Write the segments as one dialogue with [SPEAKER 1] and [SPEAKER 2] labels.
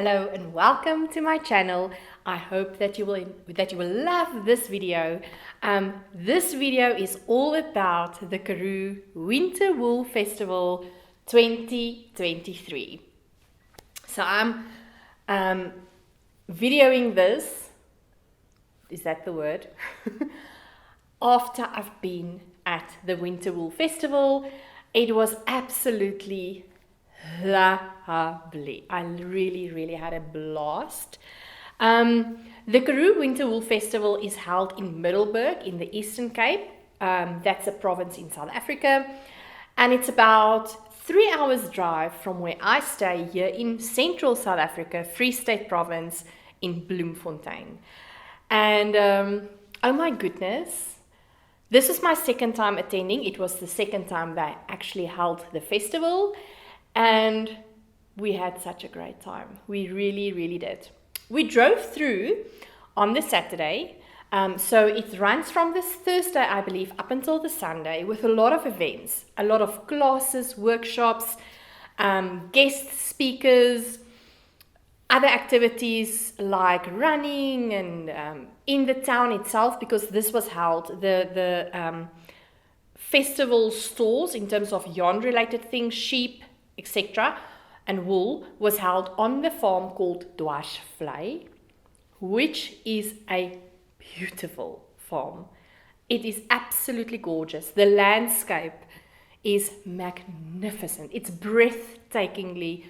[SPEAKER 1] Hello and welcome to my channel. I hope that you will love this video. This video is all about the Karoo Winter Wool Festival 2023. So I'm videoing this, is that the word? After I've been at the Winter Wool Festival. It was absolutely lovely. I really had a blast. The Karoo Winter Wool Festival is held in Middelburg in the Eastern Cape. That's a province in South Africa, and it's about 3 hours drive from where I stay here in central South Africa, Free State Province in Bloemfontein. And oh my goodness, this is my second time attending. It was the second time they actually held the festival, and we had such a great time. We really did. We drove through on the Saturday, so it runs from this Thursday, I believe, up until the Sunday, with a lot of events, a lot of classes, workshops, guest speakers, other activities like running and in the town itself, because this was held, the festival stalls in terms of yarn related things, sheep, etc. and wool was held on the farm called Dwarsvlei, which is a beautiful farm. It is absolutely gorgeous. The landscape is magnificent. It's breathtakingly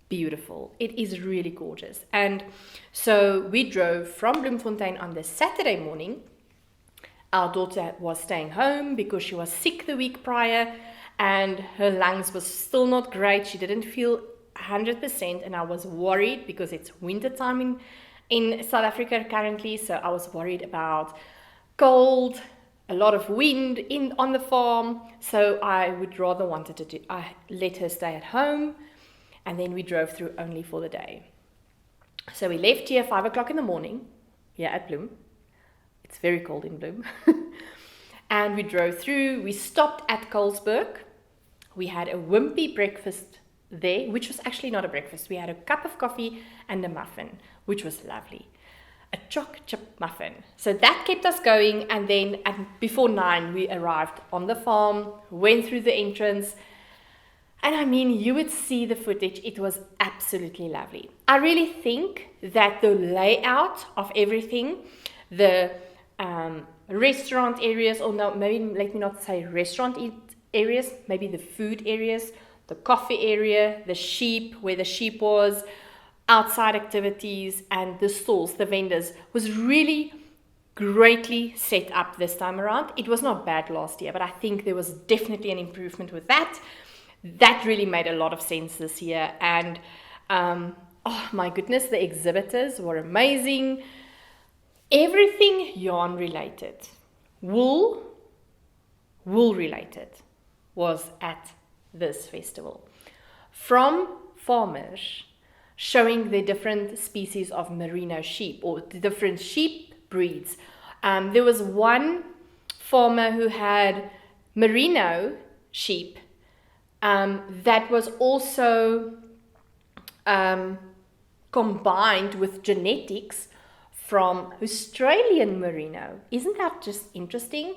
[SPEAKER 1] beautiful. It is really gorgeous. And so we drove from Bloemfontein on the Saturday morning. Our daughter was staying home because she was sick the week prior and her lungs was still not great. She didn't feel 100%, and I was worried because it's winter time in South Africa currently, so I was worried about cold, a lot of wind on the farm, so I would rather I let her stay at home. And then we drove through only for the day. So we left here 5 o'clock in the morning, here at Bloem. It's very cold in Bloem. And we drove through. We stopped at Colesberg. We had a wimpy breakfast there, which was actually not a breakfast. We had a cup of coffee and a muffin, which was lovely. A choc chip muffin. So that kept us going. And then before 9, we arrived on the farm, went through the entrance. And I mean, you would see the footage. It was absolutely lovely. I really think that the layout of everything, the restaurant areas, or no, maybe let me not say restaurant areas, maybe the food areas, the coffee area, the sheep, where the sheep was, outside activities, and the stalls, the vendors, was really greatly set up this time around. It was not bad last year, but I think there was definitely an improvement with that. That really made a lot of sense this year. And oh my goodness, the exhibitors were amazing. Everything yarn related, wool related, was at this festival. From farmers showing the different species of merino sheep, or the different sheep breeds. There was one farmer who had merino sheep that was also combined with genetics from Australian merino. Isn't that just interesting?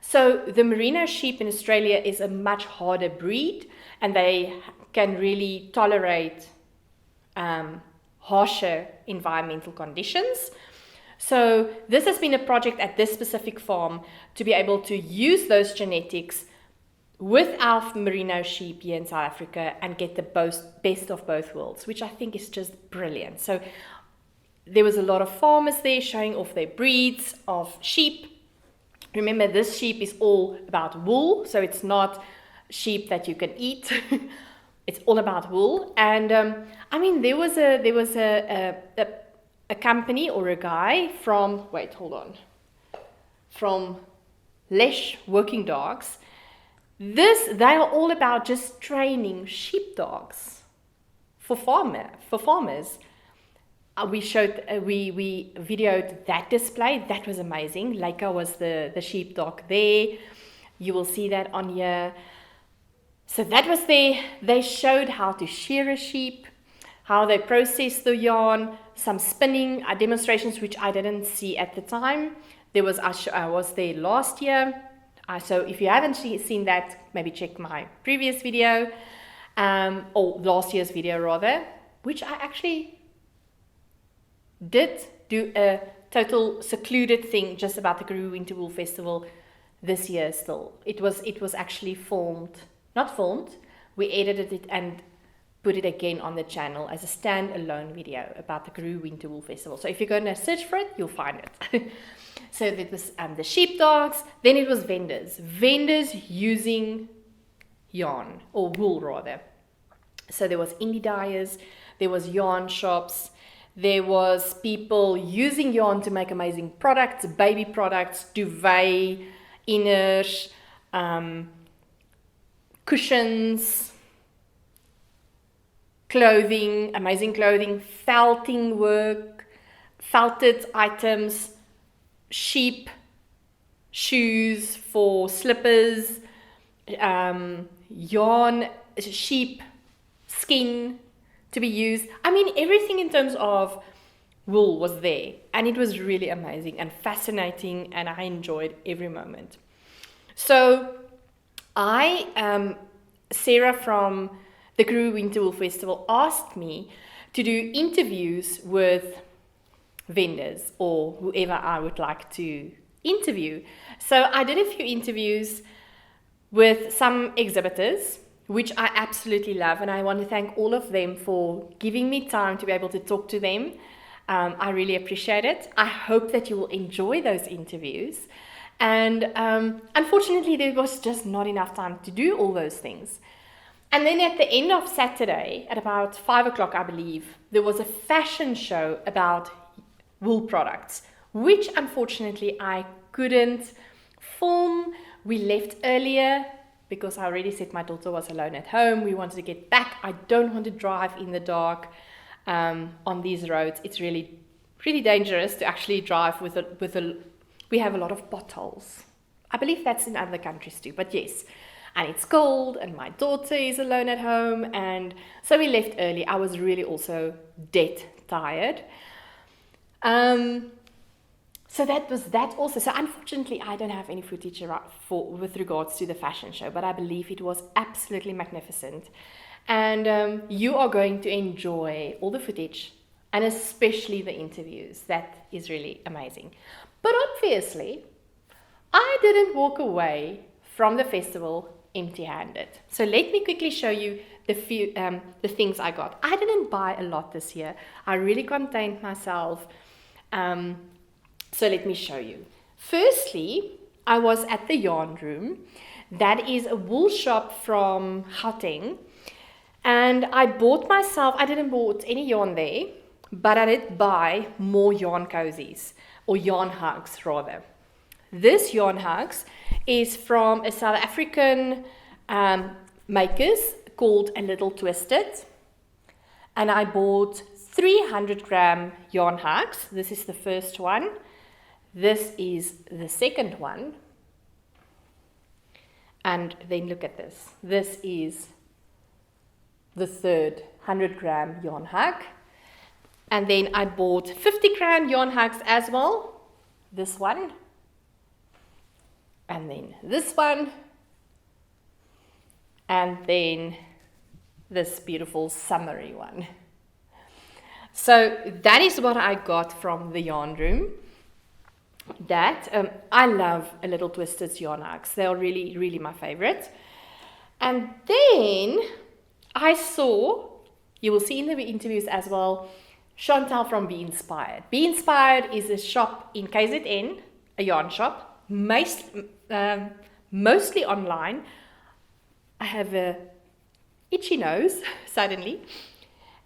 [SPEAKER 1] So the merino sheep in Australia is a much harder breed, and they can really tolerate harsher environmental conditions. So this has been a project at this specific farm to be able to use those genetics with our merino sheep here in South Africa and get the best of both worlds, which I think is just brilliant. So there was a lot of farmers there showing off their breeds of sheep. Remember, this sheep is all about wool, so it's not sheep that you can eat. It's all about wool. And I mean, there was a company or a guy from Lesh Working Dogs. They are all about just training sheepdogs for farmers. We videoed that display. That was amazing. Leica was the sheepdog there. You will see that on here. So that was there. They showed how to shear a sheep, how they process the yarn, some spinning demonstrations, which I didn't see at the time. I was there last year. So if you haven't seen that, maybe check my previous video, or last year's video rather, which I actually did do a total secluded thing just about the Karoo Winter Wool Festival this year still. It was actually not filmed, we edited it and put it again on the channel as a standalone video about the Karoo Winter Wool Festival. So if you're going to search for it, you'll find it. So it was the sheepdogs, then it was vendors using yarn, or wool rather. So there was indie dyers, there was yarn shops, there was people using yarn to make amazing products, baby products, duvet, inners, cushions, clothing, amazing clothing, felting work, felted items, sheep shoes for slippers, yarn, sheep skin to be used. I mean, everything in terms of wool was there, and it was really amazing and fascinating, and I enjoyed every moment. So Sarah from the Karoo Winter Wool Festival asked me to do interviews with vendors or whoever I would like to interview. So I did a few interviews with some exhibitors, which I absolutely love, and I want to thank all of them for giving me time to be able to talk to them. I really appreciate it. I hope that you will enjoy those interviews. And unfortunately, there was just not enough time to do all those things. And then at the end of Saturday, at about 5 o'clock, I believe, there was a fashion show about wool products, which unfortunately I couldn't film. We left earlier because I already said my daughter was alone at home. We wanted to get back. I don't want to drive in the dark on these roads. It's really, really dangerous to actually drive we have a lot of potholes. I believe that's in other countries too, but yes. And it's cold, and my daughter is alone at home, and so we left early. I was really also dead tired. So that was that also. So unfortunately, I don't have any footage with regards to the fashion show, but I believe it was absolutely magnificent. And you are going to enjoy all the footage, and especially the interviews. That is really amazing. But obviously, I didn't walk away from the festival empty-handed. So let me quickly show you the things I got. I didn't buy a lot this year. I really contained myself. So let me show you. Firstly, I was at the Yarn Room. That is a wool shop from Gauteng. And I didn't bought any yarn there, but I did buy more yarn cozies, or yarn hugs rather. This yarn hugs is from a South African makers called A Little Twisted. And I bought 300 gram yarn hugs. This is the first one. This is the second one. And then look at this. This is the third 100 gram yarn hug. And then I bought 50 gram yarn hugs as well. This one. And then this one. And then this beautiful summery one. So that is what I got from the Yarn Room. I love A Little Twisted's yarn hugs. They are really, really my favorite. And then I saw, you will see in the interviews as well, Chantal from Be Inspired. Be Inspired is a shop in KZN, a yarn shop, mostly online. I have a itchy nose suddenly,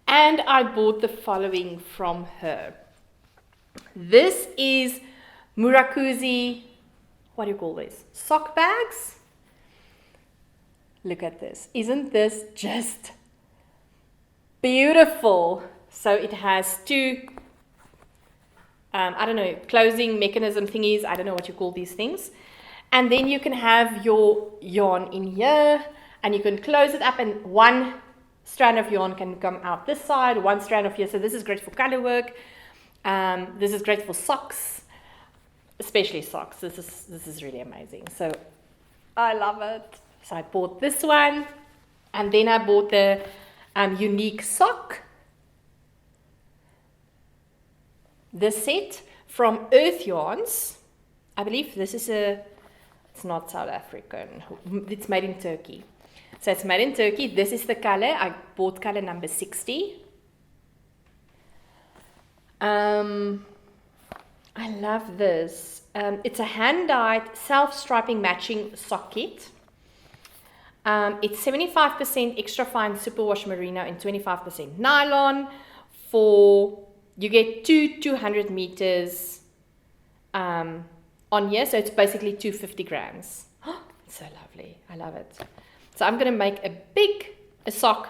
[SPEAKER 1] and I bought the following from her. This is Murakuzi, what do you call this? Sock bags? Look at this. Isn't this just beautiful? So it has two, closing mechanism thingies. I don't know what you call these things. And then you can have your yarn in here, and you can close it up, and one strand of yarn can come out this side, one strand of here. So this is great for color work. This is great for socks, especially socks. This is really amazing. So I love it. So I bought this one, and then I bought the unique sock. This set from Earth Yarns. I believe this is it's not South African. It's made in Turkey. So it's made in Turkey. This is the color. I bought color number 60. I love this. It's a hand-dyed, self-striping matching sock kit. It's 75% extra fine superwash merino and 25% nylon. You get 200 meters on here, so it's basically 250 grams. It's so lovely. I love it. So I'm going to make a sock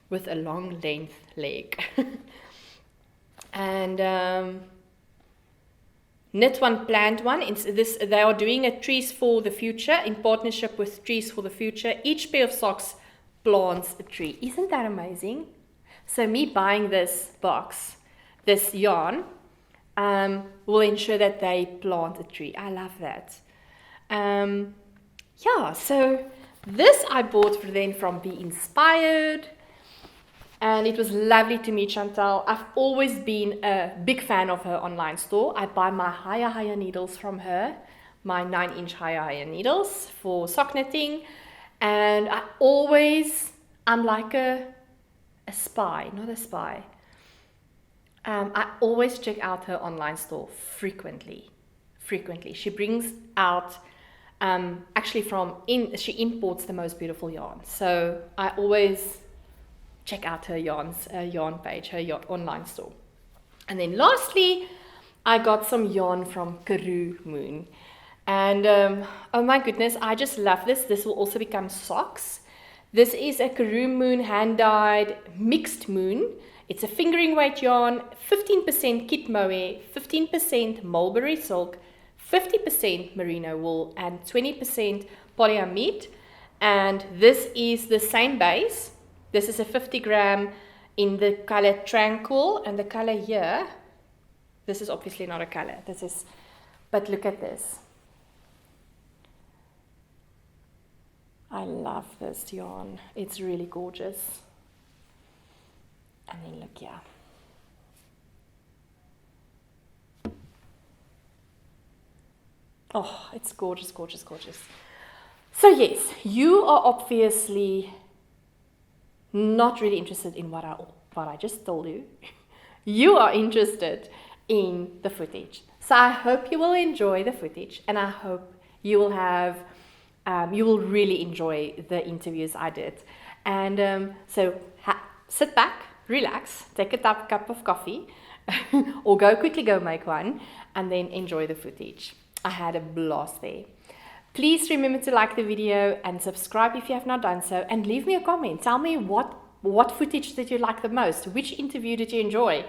[SPEAKER 1] with a long length leg. And knit one, plant one. They are doing a Trees for the Future in partnership with Trees for the Future. Each pair of socks plants a tree. Isn't that amazing? So me buying this box, this yarn, will ensure that they plant a tree. I love that. Yeah, so this I bought from Be Inspired. And it was lovely to meet Chantal. I've always been a big fan of her online store. I buy my higher needles from her, my 9-inch higher needles for sock knitting. And I'm like a spy, not a spy. I always check out her online store frequently. She brings out, she imports the most beautiful yarn. So I always check out her yarn page, her online store. And then lastly, I got some yarn from Karoo Moon. And oh my goodness, I just love this. This will also become socks. This is a Karoo Moon hand-dyed mixed moon. It's a fingering weight yarn, 15% kit mohair, 15% mulberry silk, 50% merino wool, and 20% polyamide. And this is the same base. This is a 50 gram in the color Tranquil, and the color here, this is obviously not a color. But look at this. I love this yarn. It's really gorgeous. And then look here. Oh, it's gorgeous, gorgeous, gorgeous. So yes, you are obviously not really interested in what I just told you. You are interested in the footage. So I hope you will enjoy the footage, and I hope you will really enjoy the interviews I did. And so sit back, relax, take a cup of coffee, or quickly go make one, and then enjoy the footage. I had a blast there. Please remember to like the video and subscribe if you have not done so, and leave me a comment. Tell me what footage did you like the most? Which interview did you enjoy?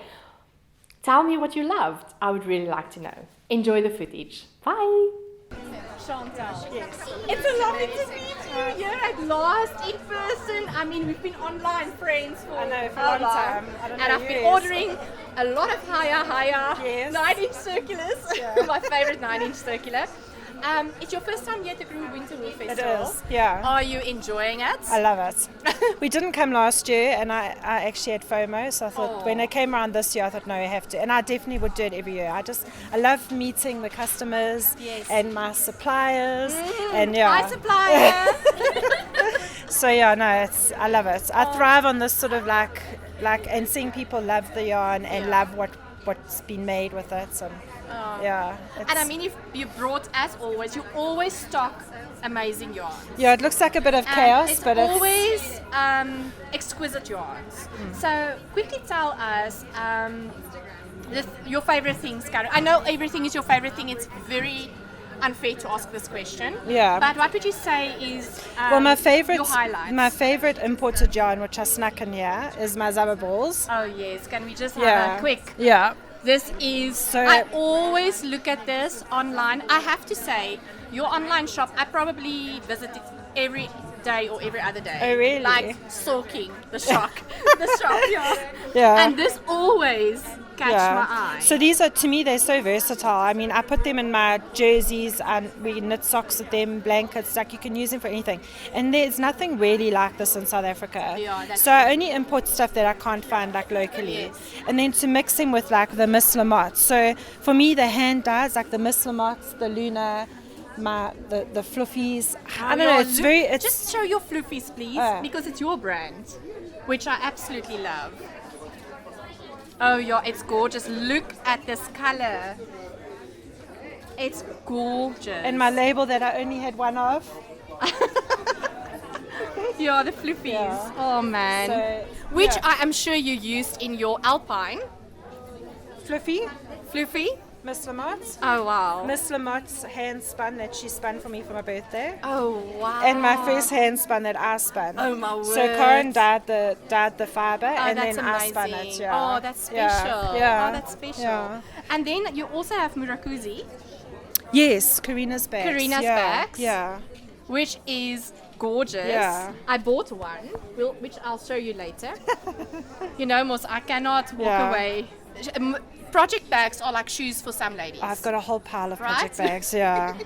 [SPEAKER 1] Tell me what you loved. I would really like to know. Enjoy the footage. Bye. Chantal. Yes. It's a lovely to meet you here at last in person. I mean, we've been online friends for a long time. I've been ordering a lot of higher 9-inch circulars. Yeah. My favorite 9-inch circular. It's your first time here at the Karoo Winter Wool Festival.
[SPEAKER 2] It is, yeah.
[SPEAKER 1] Are you enjoying it?
[SPEAKER 2] I love it. We didn't come last year, and I actually had FOMO, so I thought when it came around this year, I thought, no, we have to. And I definitely would do it every year. I love meeting the customers and my suppliers. And
[SPEAKER 1] my supplier!
[SPEAKER 2] So yeah, no, I love it. I thrive on this sort of like and seeing people love the yarn and love what's been made with it. So, yeah.
[SPEAKER 1] And I mean, you brought, as always, you always stock amazing yarns.
[SPEAKER 2] Yeah, it looks like a bit of chaos, but
[SPEAKER 1] it's always exquisite yarns. So quickly tell us your favorite things, Karoo. I know everything is your favorite thing. It's very unfair to ask this question.
[SPEAKER 2] Yeah.
[SPEAKER 1] But what would you say is
[SPEAKER 2] my favorite,
[SPEAKER 1] your highlights?
[SPEAKER 2] My favorite imported yarn, which I snuck in here, is my Zaba balls.
[SPEAKER 1] Oh yes, can we just have a quick?
[SPEAKER 2] Yeah.
[SPEAKER 1] This is, I always look at this online. I have to say, your online shop, I probably visit it every day or every other day.
[SPEAKER 2] Oh, really?
[SPEAKER 1] Like stalking the shop. The shop, yeah.
[SPEAKER 2] Yeah.
[SPEAKER 1] And this always catch my eye.
[SPEAKER 2] So these are, to me, they're so versatile. I mean, I put them in my jerseys and we knit socks with them, blankets, like you can use them for anything. And there's nothing really like this in South Africa.
[SPEAKER 1] Yeah,
[SPEAKER 2] so I only import stuff that I can't find like locally.
[SPEAKER 1] Yes.
[SPEAKER 2] And then to mix them with like the Miss Lamotte. So for me, the hand dyes, like the Miss Lamottes, the Luna, the fluffies. I don't know, it's it's
[SPEAKER 1] just show your fluffies, please, because it's your brand, which I absolutely love. Oh yeah, it's gorgeous. Look at this color. It's gorgeous.
[SPEAKER 2] And my label that I only had one of.
[SPEAKER 1] Yeah, the fluffies.
[SPEAKER 2] Yeah.
[SPEAKER 1] Oh man.
[SPEAKER 2] So,
[SPEAKER 1] which I am sure you used in your Alpine.
[SPEAKER 2] Fluffy? Miss Lamotte's.
[SPEAKER 1] Oh wow.
[SPEAKER 2] Miss Lamotte's hand spun that she spun for me for my birthday.
[SPEAKER 1] Oh wow.
[SPEAKER 2] And my first hand spun that I spun.
[SPEAKER 1] Oh my word.
[SPEAKER 2] So Corin dyed the fibre and then
[SPEAKER 1] amazing.
[SPEAKER 2] I spun it. Yeah.
[SPEAKER 1] Oh, that's special.
[SPEAKER 2] Yeah.
[SPEAKER 1] Oh, that's special.
[SPEAKER 2] Yeah.
[SPEAKER 1] And then you also have Murakuzi.
[SPEAKER 2] Yes, Karina's bags.
[SPEAKER 1] Bags.
[SPEAKER 2] Yeah.
[SPEAKER 1] Which is gorgeous.
[SPEAKER 2] Yeah.
[SPEAKER 1] I bought one, which I'll show you later. You know, Mos, I cannot walk away. Project bags are like shoes for some ladies.
[SPEAKER 2] I've got a whole pile of project bags, yeah.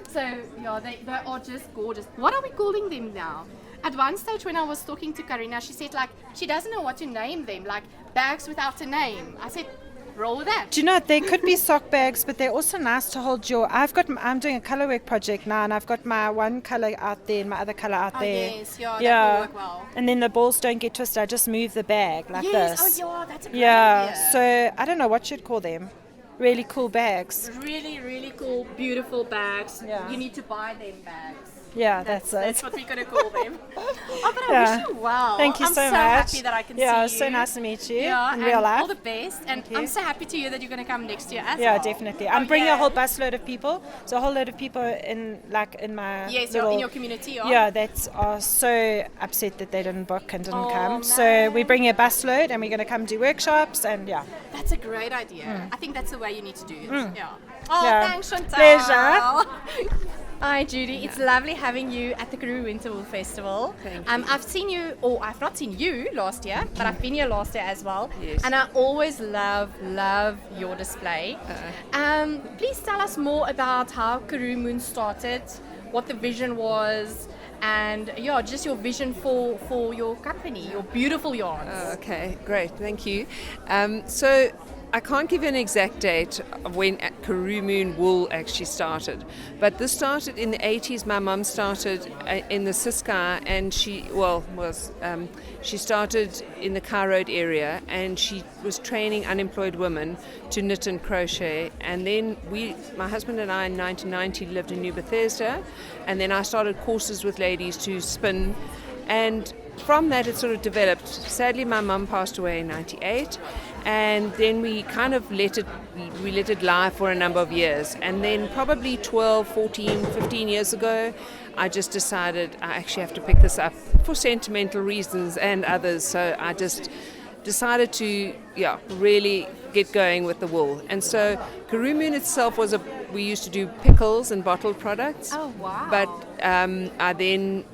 [SPEAKER 1] So, yeah, they are just gorgeous. What are we calling them now? At one stage when I was talking to Karina, she said, like, she doesn't know what to name them, like bags without a name. I said, roll with that.
[SPEAKER 2] Do you know, they could be sock bags, but they're also nice to hold I'm doing a colour work project now, and I've got my one colour out there and my other colour out there.
[SPEAKER 1] Yes, that will work well.
[SPEAKER 2] And then the balls don't get twisted. I just move the bag like this.
[SPEAKER 1] Oh, yeah, that's a great idea.
[SPEAKER 2] So I don't know what you'd call them. Really cool bags.
[SPEAKER 1] Really, really cool, beautiful bags.
[SPEAKER 2] Yeah.
[SPEAKER 1] You need to buy them bags.
[SPEAKER 2] Yeah, that's it.
[SPEAKER 1] That's what we're going to call them. Oh, but I wish you well.
[SPEAKER 2] Thank you
[SPEAKER 1] I'm
[SPEAKER 2] so much.
[SPEAKER 1] happy that I can see you.
[SPEAKER 2] Yeah, so nice to meet you in
[SPEAKER 1] and
[SPEAKER 2] real life.
[SPEAKER 1] all the best. And I'm so happy to hear that you're going to come next year as well.
[SPEAKER 2] Yeah, definitely. I'm bringing a whole busload of people. So a whole load of people in my
[SPEAKER 1] in your community.
[SPEAKER 2] Yeah, that are so upset that they didn't book and didn't come. Man. So we're bringing a busload and we're going to come do workshops and
[SPEAKER 1] That's a great idea. I think that's the way you need to do it. Yeah. Oh, thanks, Chantal.
[SPEAKER 2] Pleasure.
[SPEAKER 1] Hi Judy, it's lovely having you at the Karoo Winter Wool Festival.
[SPEAKER 3] Thank you.
[SPEAKER 1] I've seen you, or I've not seen you last year, but I've been here last year as well.
[SPEAKER 3] Yes.
[SPEAKER 1] And I always love your display. Please tell us more about how Karoo Moon started, what the vision was, and just your vision for your company, your beautiful yarns.
[SPEAKER 3] Okay, great, thank you. So I can't give you an exact date of when Karoo Moon Wool actually started, but this started in the 80s. My mum started in the Ciskei, and she started in the Car Road area, and she was training unemployed women to knit and crochet. And then my husband and I in 1990 lived in New Bethesda, and then I started courses with ladies to spin, and from that it sort of developed. Sadly, my mum passed away in 98. And then we kind of let it lie for a number of years. And then probably 12, 14, 15 years ago, I just decided I actually have to pick this up for sentimental reasons and others. So I just decided to really get going with the wool. And so Karoo Moon itself we used to do pickles and bottled products.
[SPEAKER 1] Oh, wow.
[SPEAKER 3] But I then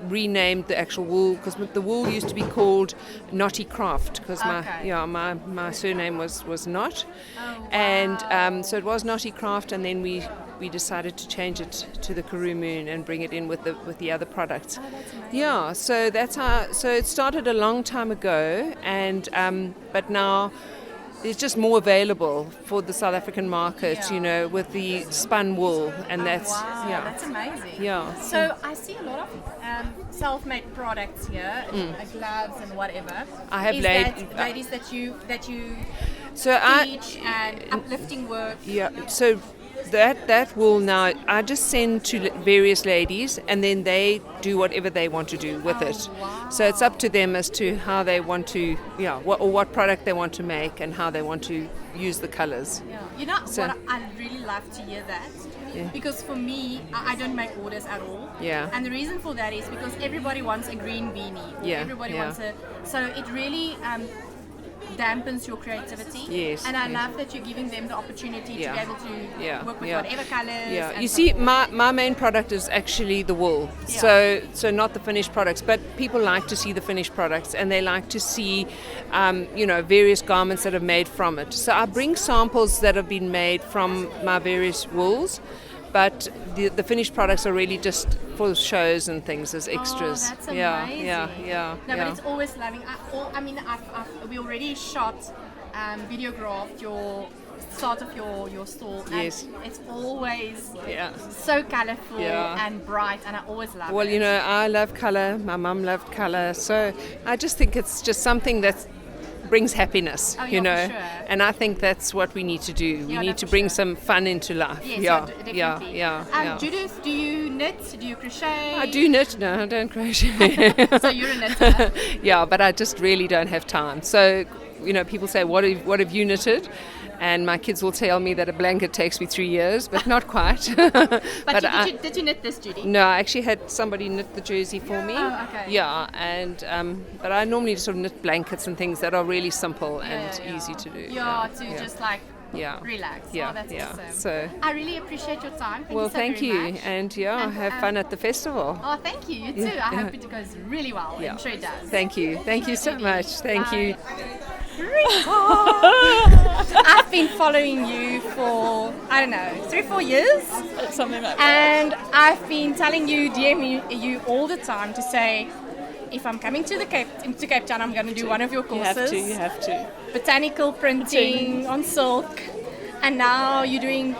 [SPEAKER 3] renamed the actual wool, because the wool used to be called Knotty Craft, because my surname was Knot.
[SPEAKER 1] Oh, wow.
[SPEAKER 3] And so it was Knotty Craft, and then we decided to change it to the Karoo Moon and bring it in with the other products.
[SPEAKER 1] Oh, that's amazing.
[SPEAKER 3] Yeah, so that's how. So it started a long time ago, and but now there's just more available for the South African market, with the spun wool, and that's
[SPEAKER 1] that's amazing.
[SPEAKER 3] Yeah.
[SPEAKER 1] So I see a lot of self-made products here, gloves and whatever.
[SPEAKER 3] I have
[SPEAKER 1] ladies that you
[SPEAKER 3] so
[SPEAKER 1] teach and uplifting work.
[SPEAKER 3] Yeah. So that wool now I just send to various ladies, and then they do whatever they want to do with it.
[SPEAKER 1] Wow.
[SPEAKER 3] So it's up to them as to how they want to, what product they want to make and how they want to use the colors.
[SPEAKER 1] Yeah. What I really love to hear that.
[SPEAKER 3] Yeah.
[SPEAKER 1] Because for me, I don't make orders at all.
[SPEAKER 3] Yeah.
[SPEAKER 1] And the reason for that is because everybody wants a green beanie. Or everybody wants so it really dampens your creativity.
[SPEAKER 3] Yes,
[SPEAKER 1] And I
[SPEAKER 3] yes.
[SPEAKER 1] love that you're giving them the opportunity
[SPEAKER 3] Yeah.
[SPEAKER 1] to be able to
[SPEAKER 3] Yeah,
[SPEAKER 1] work with
[SPEAKER 3] yeah.
[SPEAKER 1] whatever colors.
[SPEAKER 3] Yeah,
[SPEAKER 1] and
[SPEAKER 3] you
[SPEAKER 1] so
[SPEAKER 3] see,
[SPEAKER 1] forth.
[SPEAKER 3] my main product is actually the wool,
[SPEAKER 1] Yeah.
[SPEAKER 3] so not the finished products, but people like to see the finished products, and they like to see, various garments that are made from it. So I bring samples that have been made from my various wools, but the finished products are really just for shows and things as extras.
[SPEAKER 1] Oh, that's
[SPEAKER 3] Yeah,
[SPEAKER 1] amazing.
[SPEAKER 3] yeah.
[SPEAKER 1] No, but it's always loving. We already shot, videographed your start of your store. And
[SPEAKER 3] Yes.
[SPEAKER 1] it's always
[SPEAKER 3] Yeah.
[SPEAKER 1] so colorful
[SPEAKER 3] Yeah.
[SPEAKER 1] and bright, and I always love
[SPEAKER 3] Well,
[SPEAKER 1] it.
[SPEAKER 3] I love color. My mum loved color, so I just think it's just something that brings happiness,
[SPEAKER 1] Oh, yeah, for sure.
[SPEAKER 3] And I think that's what we need to do. We
[SPEAKER 1] Yeah,
[SPEAKER 3] need
[SPEAKER 1] no,
[SPEAKER 3] to
[SPEAKER 1] for
[SPEAKER 3] bring
[SPEAKER 1] sure.
[SPEAKER 3] some fun into life.
[SPEAKER 1] Yes,
[SPEAKER 3] yeah,
[SPEAKER 1] definitely.
[SPEAKER 3] yeah.
[SPEAKER 1] Judith, do you knit? Do you crochet?
[SPEAKER 3] I do knit. No, I don't crochet.
[SPEAKER 1] So you're a knitter.
[SPEAKER 3] Yeah, but I just really don't have time. So, people say, what have you knitted? And my kids will tell me that a blanket takes me 3 years, but not quite.
[SPEAKER 1] But did you knit this, Judy?
[SPEAKER 3] No, I actually had somebody knit the jersey for me.
[SPEAKER 1] Oh, okay.
[SPEAKER 3] Yeah, and but I normally sort of knit blankets and things that are really simple and
[SPEAKER 1] Yeah.
[SPEAKER 3] easy to do.
[SPEAKER 1] Yeah, just like
[SPEAKER 3] Yeah.
[SPEAKER 1] relax.
[SPEAKER 3] Yeah,
[SPEAKER 1] Oh, that's
[SPEAKER 3] yeah.
[SPEAKER 1] awesome.
[SPEAKER 3] So,
[SPEAKER 1] I really appreciate your time.
[SPEAKER 3] well,
[SPEAKER 1] Thank
[SPEAKER 3] thank
[SPEAKER 1] you so very
[SPEAKER 3] you,
[SPEAKER 1] much.
[SPEAKER 3] and
[SPEAKER 1] And,
[SPEAKER 3] have fun at the festival.
[SPEAKER 1] Oh, thank you. You too. I hope it goes really well.
[SPEAKER 3] Yeah.
[SPEAKER 1] I'm sure it does.
[SPEAKER 3] Thank you so much. Thank you.
[SPEAKER 1] I've been following you for, 3 or 4 years.
[SPEAKER 4] Something like that.
[SPEAKER 1] And I've been telling you, DM you all the time to say, if I'm coming to Cape Town, I'm going to do one of your courses.
[SPEAKER 4] You have to.
[SPEAKER 1] Botanical printing on silk. And now you're doing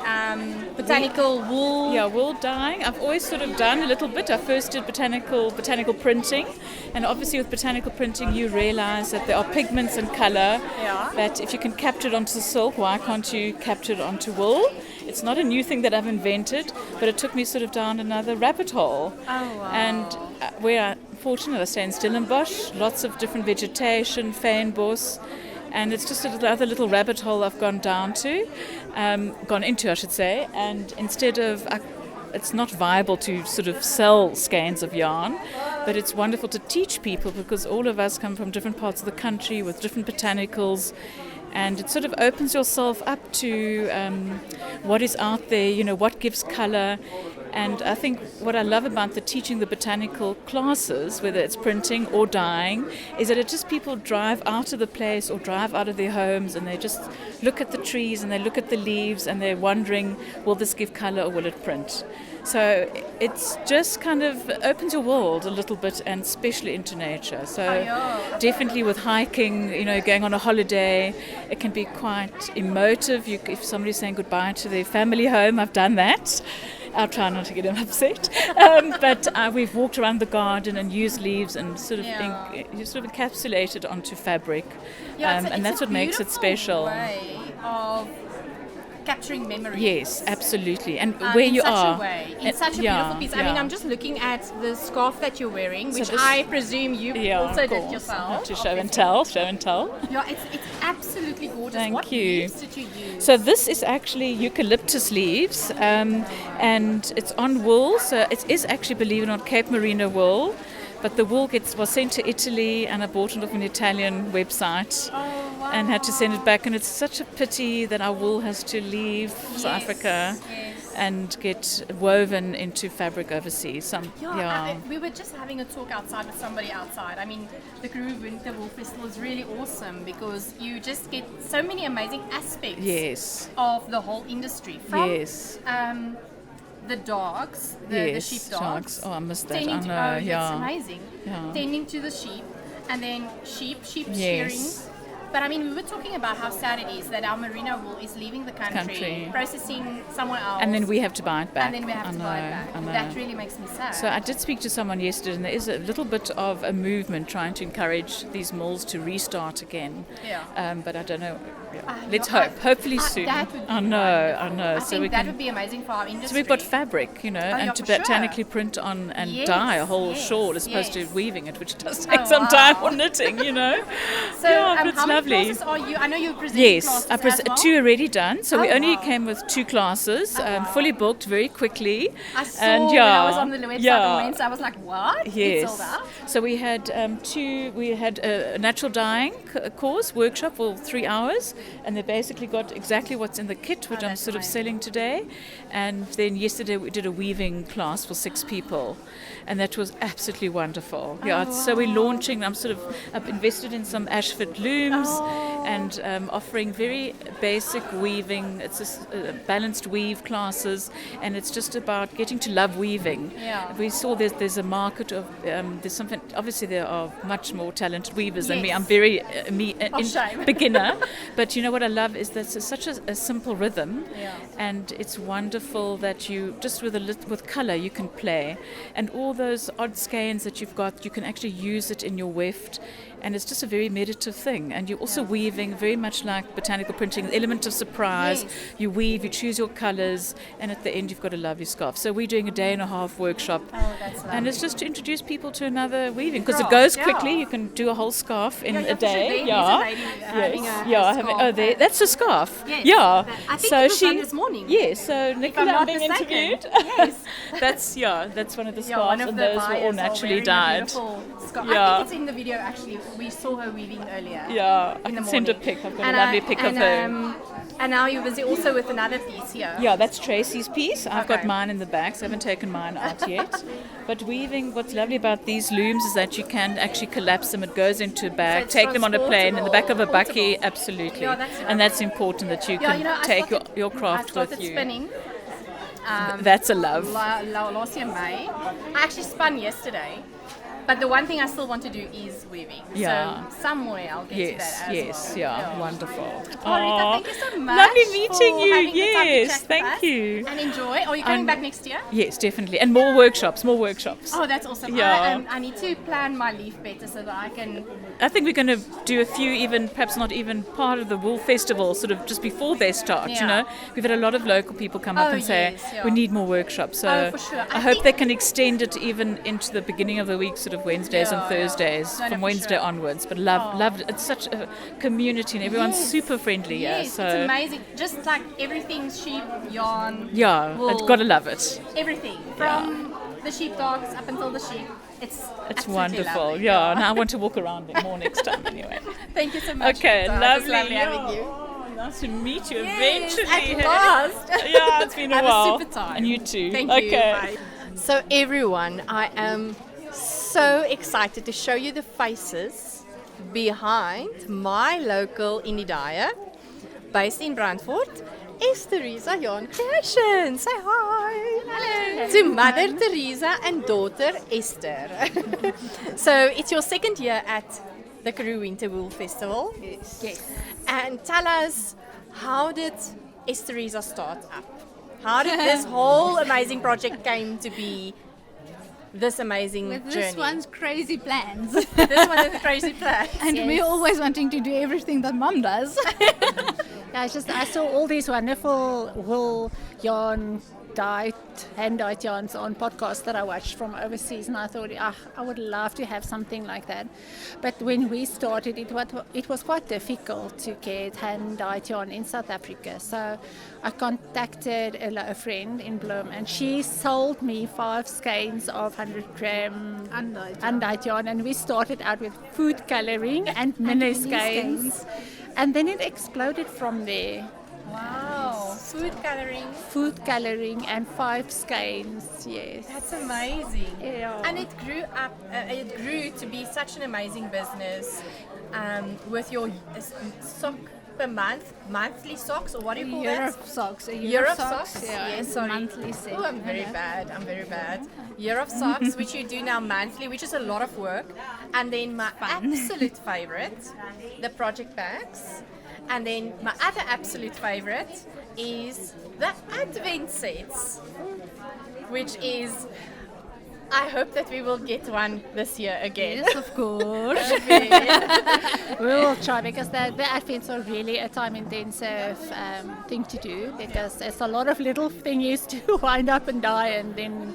[SPEAKER 1] botanical wool.
[SPEAKER 4] Yeah, wool dyeing. I've always sort of done a little bit. I first did botanical printing, and obviously with botanical printing you realize that there are pigments and color that if you can capture it onto silk, why can't you capture it onto wool? It's not a new thing that I've invented, but it took me sort of down another rabbit hole.
[SPEAKER 1] Oh, wow.
[SPEAKER 4] And where I'm fortunate, I stay in Stellenbosch, lots of different vegetation, fynbos. And it's just another little rabbit hole I've gone into, I should say. And instead of, it's not viable to sort of sell skeins of yarn, but it's wonderful to teach people because all of us come from different parts of the country with different botanicals. And it sort of opens yourself up to what is out there, what gives color. And I think what I love about the teaching the botanical classes, whether it's printing or dyeing, is that it just people drive out of the place or drive out of their homes and they just look at the trees and they look at the leaves and they're wondering, will this give color or will it print? So it's just kind of opens your world a little bit, and especially into nature. So definitely with hiking, going on a holiday, it can be quite emotive. If somebody's saying goodbye to their family home, I've done that. I'll try not to get him upset. But we've walked around the garden and used leaves and sort of encapsulate it onto fabric. And that's what makes it special.
[SPEAKER 1] Way of capturing memories.
[SPEAKER 4] Yes, absolutely. And where
[SPEAKER 1] in
[SPEAKER 4] you
[SPEAKER 1] such
[SPEAKER 4] are.
[SPEAKER 1] a way, in such a beautiful piece. I mean, I'm just looking at the scarf that you're wearing, which I presume you also did yourself.
[SPEAKER 4] To show and tell.
[SPEAKER 1] Yeah, it's absolutely gorgeous.
[SPEAKER 4] Thank
[SPEAKER 1] what
[SPEAKER 4] you.
[SPEAKER 1] leaves did you use?
[SPEAKER 4] So this is actually eucalyptus leaves, and it's on wool. So it is actually, believe it or not, Cape Merino wool. But the wool was sent to Italy, and I bought it off an Italian website and had to send it back. And it's such a pity that our wool has to leave South Africa and get woven into fabric overseas.
[SPEAKER 1] We were just having a talk outside with somebody outside. I mean, the Karoo Winter Wool Festival is really awesome because you just get so many amazing aspects of the whole industry. From the dogs, the sheep dogs.
[SPEAKER 4] Oh, I missed that.
[SPEAKER 1] Tending
[SPEAKER 4] I know,
[SPEAKER 1] It's amazing.
[SPEAKER 4] Yeah.
[SPEAKER 1] Tending to the sheep, and then sheep shearing. But I mean, we were talking about how sad it is that our merino wool is leaving the country. Processing somewhere else.
[SPEAKER 4] And then we have to buy it back.
[SPEAKER 1] And then we have to buy it back. That really makes me sad.
[SPEAKER 4] So I did speak to someone yesterday, and there is a little bit of a movement trying to encourage these mills to restart again.
[SPEAKER 1] Yeah.
[SPEAKER 4] But I don't know. Let's hope. Hopefully soon.
[SPEAKER 1] That would be
[SPEAKER 4] I know.
[SPEAKER 1] I think that would be amazing for our industry.
[SPEAKER 4] So we've got fabric, and to botanically print on and dye a whole shawl as opposed to weaving it, which does take some time for knitting,
[SPEAKER 1] So
[SPEAKER 4] yeah, but it's
[SPEAKER 1] how many
[SPEAKER 4] lovely.
[SPEAKER 1] Classes are you? I know you're presenting
[SPEAKER 4] Yes,
[SPEAKER 1] classes as well.
[SPEAKER 4] 2 already done. So we
[SPEAKER 1] Oh,
[SPEAKER 4] only
[SPEAKER 1] wow.
[SPEAKER 4] came with 2 classes, fully booked very quickly.
[SPEAKER 1] I saw
[SPEAKER 4] and
[SPEAKER 1] when I was on the website on Wednesday, I was like, what? It's
[SPEAKER 4] Yes.
[SPEAKER 1] sold out?
[SPEAKER 4] So we had we had a natural dyeing course, workshop for 3 hours, and they basically got exactly what's in the kit, which I'm
[SPEAKER 1] that's
[SPEAKER 4] sort of
[SPEAKER 1] amazing.
[SPEAKER 4] selling today. And then yesterday we did a weaving class for 6 people, and that was absolutely wonderful. So we're launching, I've invested in some Ashford looms and offering very basic weaving. It's balanced weave classes, and it's just about getting to love weaving.
[SPEAKER 1] Yeah.
[SPEAKER 4] We saw there's a market of there's something. Obviously, there are much more talented weavers than me.
[SPEAKER 1] Yes.
[SPEAKER 4] I'm very
[SPEAKER 1] Shame.
[SPEAKER 4] beginner, but you know what I love is that it's such a simple rhythm,
[SPEAKER 1] Yeah.
[SPEAKER 4] and it's wonderful that you just with color you can play, and all those odd skeins that you've got, you can actually use it in your weft. And it's just a very meditative thing. And you're also weaving very much like botanical printing, the element of surprise.
[SPEAKER 1] Yes.
[SPEAKER 4] You weave, you choose your colors, and at the end you've got a lovely scarf. So we're doing a 1.5-day workshop.
[SPEAKER 1] Oh, that's lovely.
[SPEAKER 4] And it's just to introduce people to another weaving, because it
[SPEAKER 1] Craft,
[SPEAKER 4] goes
[SPEAKER 1] yeah.
[SPEAKER 4] quickly. You can do a whole scarf in
[SPEAKER 1] Yeah,
[SPEAKER 4] a day.
[SPEAKER 1] There's
[SPEAKER 4] Yeah.
[SPEAKER 1] a lady having a
[SPEAKER 4] having,
[SPEAKER 1] scarf
[SPEAKER 4] there, that's a scarf.
[SPEAKER 1] Yes,
[SPEAKER 4] Yeah.
[SPEAKER 1] I think
[SPEAKER 4] so
[SPEAKER 1] it was
[SPEAKER 4] she
[SPEAKER 1] done this morning.
[SPEAKER 4] Yes. So
[SPEAKER 1] I'm
[SPEAKER 4] Nicola
[SPEAKER 1] not
[SPEAKER 4] being
[SPEAKER 1] mistaken.
[SPEAKER 4] interviewed.
[SPEAKER 1] Yes.
[SPEAKER 4] that's one of the
[SPEAKER 1] Yeah,
[SPEAKER 4] scarves,
[SPEAKER 1] one of
[SPEAKER 4] and
[SPEAKER 1] the
[SPEAKER 4] those were all
[SPEAKER 1] buyers are
[SPEAKER 4] naturally
[SPEAKER 1] wearing a
[SPEAKER 4] dyed.
[SPEAKER 1] beautiful scarf.
[SPEAKER 4] Yeah.
[SPEAKER 1] I think it's in the video actually. We saw her weaving earlier.
[SPEAKER 4] Yeah, I
[SPEAKER 1] in the
[SPEAKER 4] can send a
[SPEAKER 1] morning.
[SPEAKER 4] pic. I've got a lovely pic of her.
[SPEAKER 1] And now you're busy also with another piece here.
[SPEAKER 4] Yeah, that's Tracy's piece. I've got
[SPEAKER 1] Okay.
[SPEAKER 4] mine in the bags. I haven't taken mine out yet. But weaving, what's lovely about these looms is that you can actually collapse them. It goes into a bag,
[SPEAKER 1] it's
[SPEAKER 4] take them on a plane in the back of a
[SPEAKER 1] transportable.
[SPEAKER 4] bakkie. Absolutely.
[SPEAKER 1] Yeah, that's
[SPEAKER 4] and that's important that you
[SPEAKER 1] Yeah,
[SPEAKER 4] can
[SPEAKER 1] I
[SPEAKER 4] take
[SPEAKER 1] started-
[SPEAKER 4] your craft
[SPEAKER 1] I started
[SPEAKER 4] with you.
[SPEAKER 1] spinning.
[SPEAKER 4] That's a love.
[SPEAKER 1] Last year May. I actually spun yesterday. But the one thing I still want to do is weaving.
[SPEAKER 4] Yeah.
[SPEAKER 1] So somewhere I'll get to that as well.
[SPEAKER 4] yeah, wonderful.
[SPEAKER 1] Oh, Rita, thank you so much.
[SPEAKER 4] Lovely meeting
[SPEAKER 1] for
[SPEAKER 4] you.
[SPEAKER 1] having the time to
[SPEAKER 4] Yes,
[SPEAKER 1] chat with
[SPEAKER 4] thank
[SPEAKER 1] us.
[SPEAKER 4] you.
[SPEAKER 1] And enjoy. Are you coming back next year?
[SPEAKER 4] Yes, definitely. And more workshops.
[SPEAKER 1] Oh, that's awesome.
[SPEAKER 4] Yeah.
[SPEAKER 1] I need to plan my leaf better so that I can.
[SPEAKER 4] I think we're going to do a few, even perhaps not even part of the Wool Festival, sort of just before they start.
[SPEAKER 1] Yeah.
[SPEAKER 4] You know, we've had a lot of local people come up
[SPEAKER 1] Oh,
[SPEAKER 4] and say
[SPEAKER 1] yes, yeah.
[SPEAKER 4] we need more workshops. So
[SPEAKER 1] Oh, for sure.
[SPEAKER 4] I
[SPEAKER 1] I
[SPEAKER 4] hope
[SPEAKER 1] think-
[SPEAKER 4] they can extend it even into the beginning of the week, sort of Wednesdays and
[SPEAKER 1] Yeah,
[SPEAKER 4] Thursdays,
[SPEAKER 1] No,
[SPEAKER 4] from
[SPEAKER 1] for
[SPEAKER 4] Wednesday
[SPEAKER 1] sure.
[SPEAKER 4] onwards. But love. It's such a community, and everyone's
[SPEAKER 1] Yes.
[SPEAKER 4] super friendly here.
[SPEAKER 1] Yes,
[SPEAKER 4] So
[SPEAKER 1] it's amazing. Just like everything's sheep, yarn,
[SPEAKER 4] yeah,
[SPEAKER 1] wool,
[SPEAKER 4] I've got to love it.
[SPEAKER 1] everything from the sheepdogs up until the sheep. It's
[SPEAKER 4] It's
[SPEAKER 1] absolutely
[SPEAKER 4] wonderful.
[SPEAKER 1] lovely.
[SPEAKER 4] Yeah, and I want to walk around it more next time anyway.
[SPEAKER 1] Thank you so much.
[SPEAKER 4] Okay,
[SPEAKER 1] Rita. It was
[SPEAKER 4] lovely.
[SPEAKER 1] lovely having
[SPEAKER 4] Yeah.
[SPEAKER 1] you.
[SPEAKER 4] Oh, nice to meet you
[SPEAKER 1] Yes,
[SPEAKER 4] eventually.
[SPEAKER 1] at last.
[SPEAKER 4] Yeah, it's been a
[SPEAKER 1] Have
[SPEAKER 4] while.
[SPEAKER 1] a super time.
[SPEAKER 4] And you too.
[SPEAKER 1] Thank
[SPEAKER 4] okay.
[SPEAKER 1] you. Bye. So everyone, I am so excited to show you the faces behind my local indie dyer based in Brandfort, Esteriza Yarn Creation. Say hi. Hello. To Mother Teresa and daughter Esther. So it's your second year at the Karoo Winter Wool Festival. Yes. And tell us, how did Esteriza start up? How did this whole amazing project came to be? This amazing
[SPEAKER 5] With
[SPEAKER 1] journey.
[SPEAKER 5] this one's crazy plans.
[SPEAKER 1] This one is crazy plans.
[SPEAKER 5] And we're always wanting to do everything that Mum does.
[SPEAKER 6] Yeah, it's just I saw all these wonderful wool yarn dyed, hand dyed yarns on podcasts that I watched from overseas, and I thought, I would love to have something like that. But when we started, it was quite difficult to get hand dyed yarn in South Africa. So I contacted a friend in Bloem, and she sold me 5 skeins of 100-gram undyed yarn, and we started out with food colouring and mini skeins. And then it exploded from there.
[SPEAKER 1] Wow. Food coloring.
[SPEAKER 6] Food colouring and 5 skeins, yes.
[SPEAKER 1] That's amazing.
[SPEAKER 6] Yeah.
[SPEAKER 1] And it grew up. It grew to be such an amazing business, with your sock per month, monthly socks, or what do you call
[SPEAKER 5] Europe
[SPEAKER 1] that?
[SPEAKER 5] socks.
[SPEAKER 1] Europe socks.
[SPEAKER 5] Yeah,
[SPEAKER 1] Yes,
[SPEAKER 5] it's
[SPEAKER 1] sorry.
[SPEAKER 5] monthly set.
[SPEAKER 1] Oh, I'm very bad. Europe socks, which you do now monthly, which is a lot of work. And then my absolute favorite, the project bags. And then my other absolute favorite is the advent sets, which is, I hope that we will get one this year again.
[SPEAKER 5] Yes, of course.
[SPEAKER 6] We will try, because the advents are really a time-intensive thing to do, because there's a lot of little thingies to wind up and dye and then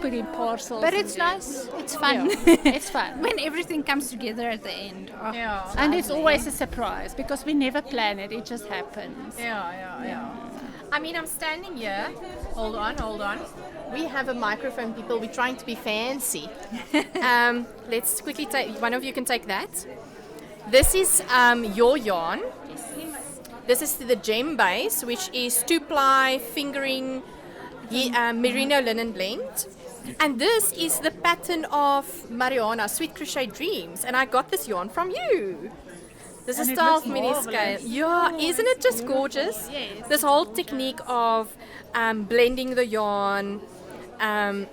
[SPEAKER 6] put in parcels.
[SPEAKER 5] But
[SPEAKER 6] and
[SPEAKER 5] it's
[SPEAKER 6] do-
[SPEAKER 5] nice. It's fun.
[SPEAKER 6] It's fun.
[SPEAKER 5] When everything comes together at the end. Oh,
[SPEAKER 1] Yeah.
[SPEAKER 6] And it's always a surprise because we never plan it, it just happens.
[SPEAKER 1] Yeah. I mean, I'm standing here. Hold on. We have a microphone, people. We're trying to be fancy. Let's quickly take, one of you can take that. This is your yarn. This is the gem base, which is 2-ply fingering merino linen blend. And this is the pattern of Mariana, Sweet Crochet Dreams. And I got this yarn from you. This is
[SPEAKER 6] And it
[SPEAKER 1] styled
[SPEAKER 6] looks
[SPEAKER 1] mini scale.
[SPEAKER 6] marvelous.
[SPEAKER 1] Yeah, isn't it just gorgeous?
[SPEAKER 6] Yes.
[SPEAKER 1] This whole technique of blending the yarn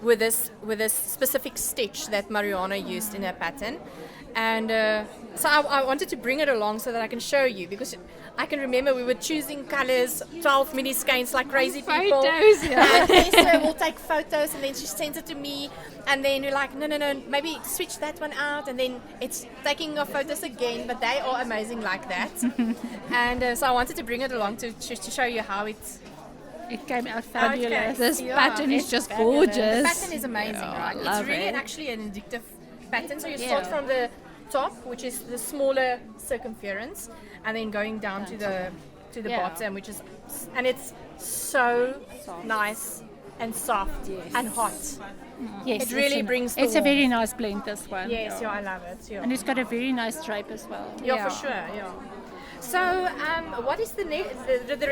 [SPEAKER 1] with this specific stitch that Mariana used in her pattern. And so I wanted to bring it along so that I can show you, because I can remember we were choosing colors, 12 mini skeins like crazy people.
[SPEAKER 5] Photos, yeah.
[SPEAKER 1] And Esther will take photos and then she sends it to me, and then we're like, no, maybe switch that one out, and then it's taking off photos again, but they are amazing like that. And so I wanted to bring it along to show you how it
[SPEAKER 6] came out
[SPEAKER 1] Okay.
[SPEAKER 6] fabulous.
[SPEAKER 5] This
[SPEAKER 1] Yeah.
[SPEAKER 5] pattern is
[SPEAKER 6] It's
[SPEAKER 5] just
[SPEAKER 6] fabulous.
[SPEAKER 1] The
[SPEAKER 5] gorgeous.
[SPEAKER 1] pattern is amazing, right? It's
[SPEAKER 5] love
[SPEAKER 1] really
[SPEAKER 5] it.
[SPEAKER 1] actually an addictive pattern. So you start
[SPEAKER 6] Yeah.
[SPEAKER 1] from the top, which is the smaller circumference, and then going down to the
[SPEAKER 6] Yeah.
[SPEAKER 1] bottom, which is, and it's so nice and soft and hot.
[SPEAKER 6] Yes,
[SPEAKER 1] It really brings the
[SPEAKER 6] It's a
[SPEAKER 1] warmth.
[SPEAKER 6] very nice blend, this one.
[SPEAKER 1] Yes, yeah, I love it. Yeah,
[SPEAKER 6] And it's got a very nice drape as well.
[SPEAKER 1] yeah, for sure. Yeah. So, what is the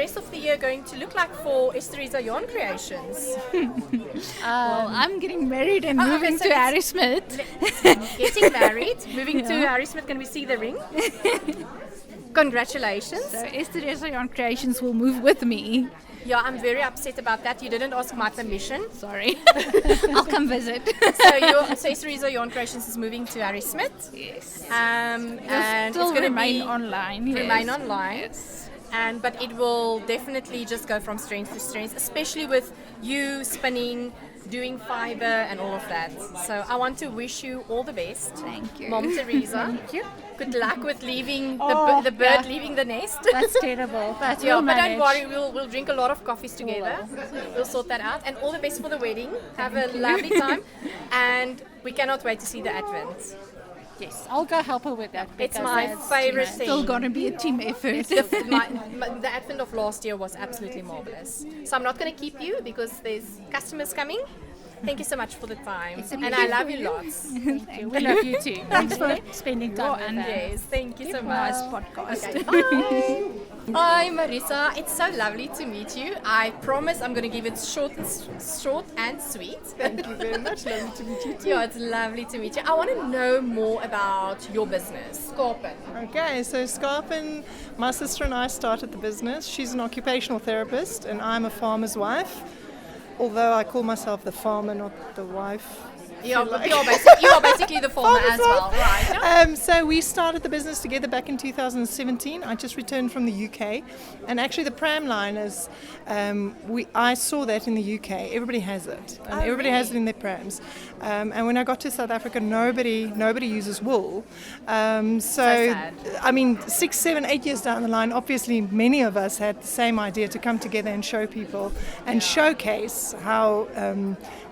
[SPEAKER 1] rest of the year going to look like for Esteriza Yarn Creations?
[SPEAKER 5] Well, I'm getting married and
[SPEAKER 1] Oh, okay,
[SPEAKER 5] moving
[SPEAKER 1] so
[SPEAKER 5] to
[SPEAKER 1] it's-
[SPEAKER 5] Harry Smith.
[SPEAKER 1] Getting married, moving to Harry Smith. Can we see the ring? Congratulations.
[SPEAKER 5] So Esteriza Yarn Creations will move with me.
[SPEAKER 1] Yeah, I'm very upset about that. You didn't ask my permission.
[SPEAKER 5] Sorry. I'll come visit.
[SPEAKER 1] So Esteriza Yarn Creations is moving to Harry Smith.
[SPEAKER 5] Yes.
[SPEAKER 1] And
[SPEAKER 5] Still
[SPEAKER 1] it's going to
[SPEAKER 5] remain
[SPEAKER 1] be
[SPEAKER 5] online. Yes.
[SPEAKER 1] remain online.
[SPEAKER 5] Yes.
[SPEAKER 1] But it will definitely just go from strength to strength, especially with you spinning, doing fiber and all of that. So I want to wish you all the best.
[SPEAKER 5] Thank you.
[SPEAKER 1] Mom Teresa.
[SPEAKER 6] Thank you.
[SPEAKER 1] Good luck with leaving
[SPEAKER 6] Oh,
[SPEAKER 1] the bird leaving the nest.
[SPEAKER 6] That's terrible. But
[SPEAKER 1] Yeah,
[SPEAKER 6] we'll
[SPEAKER 1] but don't
[SPEAKER 6] manage.
[SPEAKER 1] worry, we'll drink a lot of coffees together. We'll sort that out. And all the best for the wedding. Have a lovely time. And we cannot wait to see the Advent.
[SPEAKER 6] Yes, I'll go help her with that.
[SPEAKER 1] It's
[SPEAKER 6] because
[SPEAKER 1] my
[SPEAKER 6] that's,
[SPEAKER 1] favorite
[SPEAKER 6] you know,
[SPEAKER 1] thing.
[SPEAKER 5] Still going to be a team effort.
[SPEAKER 1] The Advent of last year was absolutely marvelous. So I'm not going to keep you because there's customers coming. Thank you so much for the time.
[SPEAKER 5] a
[SPEAKER 1] And I love you lots.
[SPEAKER 6] Thank you. We love you too. Thanks for spending time with us.
[SPEAKER 1] Yes, thank you so much.
[SPEAKER 5] Nice podcast.
[SPEAKER 1] Okay, bye. Hi Marissa, it's so lovely to meet you. I promise I'm going to give it short and sweet.
[SPEAKER 7] Thank you very much. Lovely to meet you too.
[SPEAKER 1] Yeah, it's lovely to meet you. I want to know more about your business, SCHAPEN.
[SPEAKER 7] Okay, so SCHAPEN, my sister and I started the business. She's an occupational therapist and I'm a farmer's wife. Although I call myself the farmer, not the wife.
[SPEAKER 1] You're basically the former as well, right?
[SPEAKER 7] So we started the business together back in 2017. I just returned from the UK, and actually the pram liners, I saw that in the UK. Everybody has it, and everybody has it in their prams. And when I got to South Africa, nobody uses wool. So
[SPEAKER 1] sad.
[SPEAKER 7] I mean, 6, 7, 8 years down the line, obviously many of us had the same idea to come together and show people and showcase how.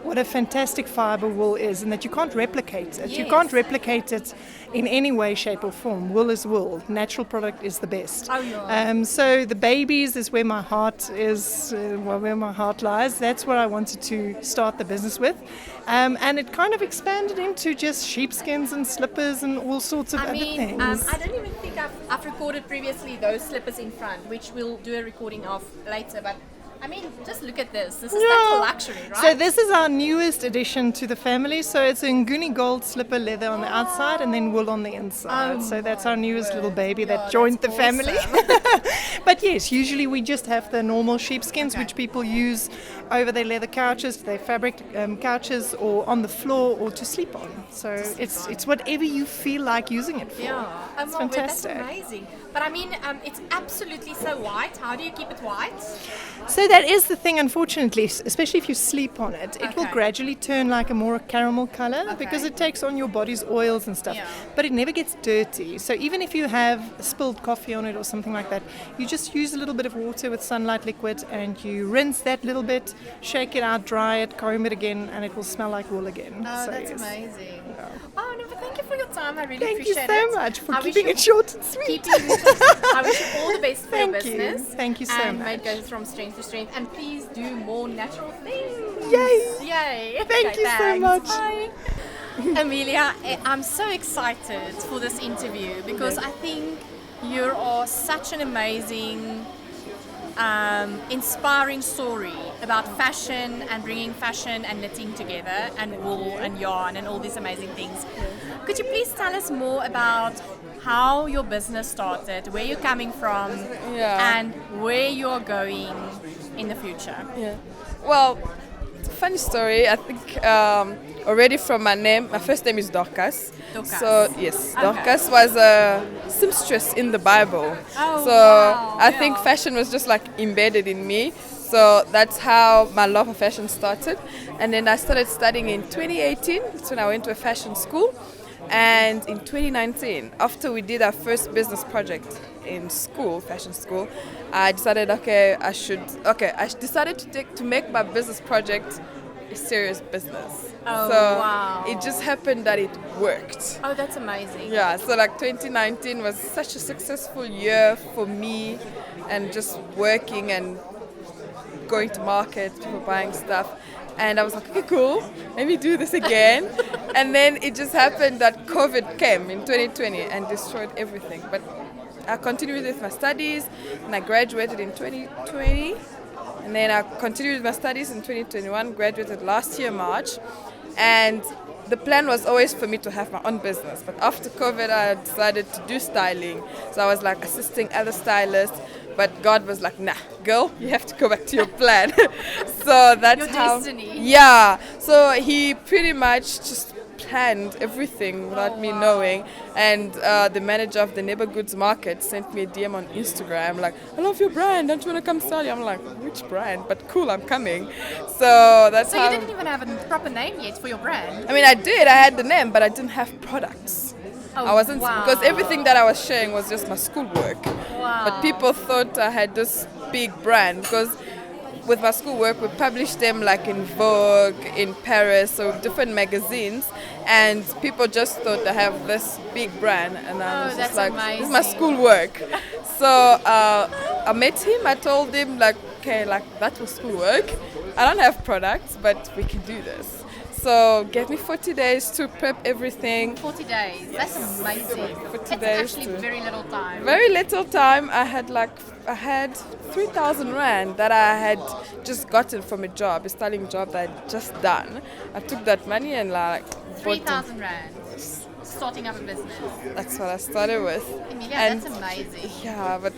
[SPEAKER 7] What a fantastic fibre wool is, and that you can't replicate it. You
[SPEAKER 1] Yes.
[SPEAKER 7] can't replicate it in any way, shape or form. Wool is wool. Natural product is the best.
[SPEAKER 1] Oh, yeah.
[SPEAKER 7] So the babies is where my heart is, where my heart lies. That's what I wanted to start the business with. And it kind of expanded into just sheepskins and slippers and all sorts of
[SPEAKER 1] I
[SPEAKER 7] other
[SPEAKER 1] mean,
[SPEAKER 7] things.
[SPEAKER 1] I don't even think I've recorded previously those slippers in front, which we'll do a recording of later, but I mean, just look at this. This is total luxury, right?
[SPEAKER 7] So this is our newest addition to the family. So it's a Nguni gold slipper leather on the outside and then wool on the inside. So that's our newest little baby that joined the family. But yes, usually we just have the normal sheepskins, which people use over their leather couches, their fabric couches, or on the floor, or to sleep on. So it's whatever you feel like using it for.
[SPEAKER 1] Yeah,
[SPEAKER 7] It's fantastic.
[SPEAKER 1] That's amazing. But I mean, it's absolutely so white. How do you keep it white?
[SPEAKER 7] So that is the thing, unfortunately, especially if you sleep on it. It will
[SPEAKER 1] Okay.
[SPEAKER 7] gradually turn like a more caramel color because it takes on your body's oils and stuff.
[SPEAKER 1] Yeah.
[SPEAKER 7] But it never gets dirty. So even if you have spilled coffee on it or something like that, you just use a little bit of water with sunlight liquid and you rinse that little bit, shake it out, dry it, comb it again, and it will smell like wool again.
[SPEAKER 1] Oh,
[SPEAKER 7] So,
[SPEAKER 1] that's
[SPEAKER 7] yes.
[SPEAKER 1] amazing. Oh, no, but thank you for your time. I really
[SPEAKER 7] Thank you
[SPEAKER 1] appreciate
[SPEAKER 7] so
[SPEAKER 1] it.
[SPEAKER 7] much for
[SPEAKER 1] I wish
[SPEAKER 7] keeping
[SPEAKER 1] you-
[SPEAKER 7] it short and sweet.
[SPEAKER 1] I wish you all the best for your
[SPEAKER 7] Thank you.
[SPEAKER 1] business.
[SPEAKER 7] Thank you so
[SPEAKER 1] and may
[SPEAKER 7] much.
[SPEAKER 1] it go from strength to strength. And please do more natural things.
[SPEAKER 7] Yay!
[SPEAKER 1] Yay!
[SPEAKER 7] Thank you so
[SPEAKER 1] thanks.
[SPEAKER 7] much.
[SPEAKER 1] Bye. Amelia, I'm so excited for this interview because I think you are such an amazing, inspiring story about fashion and bringing fashion and knitting together and wool and yarn and all these amazing things. Could you please tell us more about how your business started, where you're coming from, and where you're going in the future?
[SPEAKER 8] Well, it's a funny story. I think already from my name, my first name is Doncast.
[SPEAKER 1] Doncast.
[SPEAKER 8] So yes, Doncast was a seamstress in the Bible.
[SPEAKER 1] Oh,
[SPEAKER 8] So
[SPEAKER 1] wow.
[SPEAKER 8] I think fashion was just like embedded in me. So that's how my love of fashion started. And then I started studying in 2018. That's when I went to a fashion school. And in 2019, after we did our first business project in school, fashion school, I decided, I decided to make my business project a serious business.
[SPEAKER 1] Oh,
[SPEAKER 8] so
[SPEAKER 1] wow.
[SPEAKER 8] it just happened that it worked.
[SPEAKER 1] Oh, that's amazing.
[SPEAKER 8] Yeah, so like 2019 was such a successful year for me and just working and going to market, people buying stuff. And I was like, okay, cool, let me do this again. And then it just happened that COVID came in 2020 and destroyed everything. But I continued with my studies and I graduated in 2020. And then I continued with my studies in 2021, graduated last year, March. And the plan was always for me to have my own business. But after COVID, I decided to do styling. So I was like assisting other stylists. But God was like, nah, girl, you have to go back to your plan. So that's
[SPEAKER 1] Your
[SPEAKER 8] how.
[SPEAKER 1] destiny.
[SPEAKER 8] Yeah. So he pretty much just planned everything without me knowing. And the manager of the neighbor goods market sent me a DM on Instagram like, I love your brand, don't you want to come sell? I'm like, which brand? But cool, I'm coming. So that's
[SPEAKER 1] So
[SPEAKER 8] how.
[SPEAKER 1] you didn't even have a proper name yet for your brand?
[SPEAKER 8] I mean, I did. I had the name, but I didn't have products. I wasn't because everything that I was sharing was just my schoolwork.
[SPEAKER 1] Wow.
[SPEAKER 8] But people thought I had this big brand because with my schoolwork we published them like in Vogue, in Paris, so different magazines, and people just thought I have this big brand, and I was just
[SPEAKER 1] that's
[SPEAKER 8] like, this is my
[SPEAKER 1] amazing.
[SPEAKER 8] schoolwork. So I met him. I told him like, okay, like that was schoolwork. I don't have products, but we can do this. So gave me 40 days to prep everything.
[SPEAKER 1] 40 days. That's amazing.
[SPEAKER 8] 40
[SPEAKER 1] It's
[SPEAKER 8] days
[SPEAKER 1] actually
[SPEAKER 8] to-
[SPEAKER 1] very little time.
[SPEAKER 8] Very little time. I had 3,000 rand that I had just gotten from a job, a styling job that I'd just done. I took that money and like bought
[SPEAKER 1] 3,000 rand. Starting up a business.
[SPEAKER 8] That's what I started with.
[SPEAKER 1] Emilia,
[SPEAKER 8] And-
[SPEAKER 1] that's amazing.
[SPEAKER 8] Yeah, but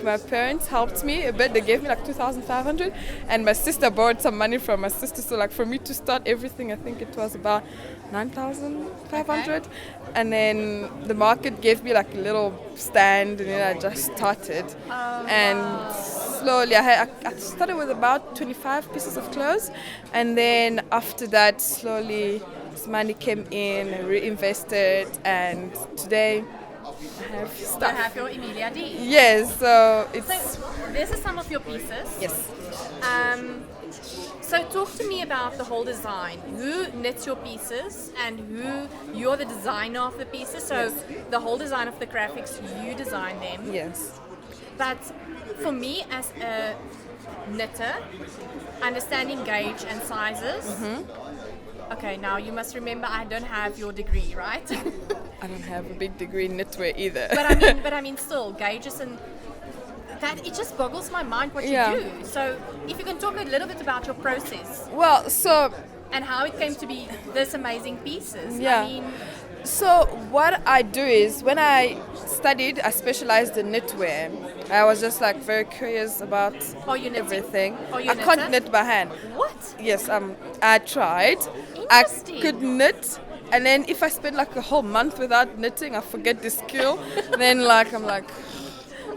[SPEAKER 8] my parents helped me a bit. They gave me like 2,500, and my sister borrowed some money from my sister. So like for me to start everything, I think it was about 9,500.
[SPEAKER 1] Okay.
[SPEAKER 8] And then the market gave me like a little stand, and then I just started. And slowly, I started with about 25 pieces of clothes, and then after that, slowly, this money came in, I reinvested, and today I have
[SPEAKER 1] You
[SPEAKER 8] stuff.
[SPEAKER 1] have your Emilia D.
[SPEAKER 8] Yes, so it's
[SPEAKER 1] So this is some of your pieces.
[SPEAKER 8] yes.
[SPEAKER 1] So talk to me about the whole design. Who knits your pieces and you're the designer of the pieces. So the whole design of the graphics, you design them.
[SPEAKER 8] Yes.
[SPEAKER 1] But for me as a knitter, understanding gauge and sizes. Okay, now you must remember I don't have your degree, right?
[SPEAKER 8] I don't have a big degree in knitwear either.
[SPEAKER 1] but I mean still gauges and that it just boggles my mind what
[SPEAKER 8] Yeah.
[SPEAKER 1] you do. So if you can talk a little bit about your process
[SPEAKER 8] Well, so
[SPEAKER 1] and how it came to be this amazing pieces.
[SPEAKER 8] Yeah.
[SPEAKER 1] I mean,
[SPEAKER 8] So what I do is when I studied, I specialized in knitwear. I was just like very curious about
[SPEAKER 1] Are you knitting?
[SPEAKER 8] everything.
[SPEAKER 1] Are you
[SPEAKER 8] I
[SPEAKER 1] a
[SPEAKER 8] can't
[SPEAKER 1] knitter?
[SPEAKER 8] knit by hand.
[SPEAKER 1] what?
[SPEAKER 8] Yes, I tried. I
[SPEAKER 1] Interesting.
[SPEAKER 8] could knit, and then if I spend like a whole month without knitting, I forget the skill. Then like I'm like,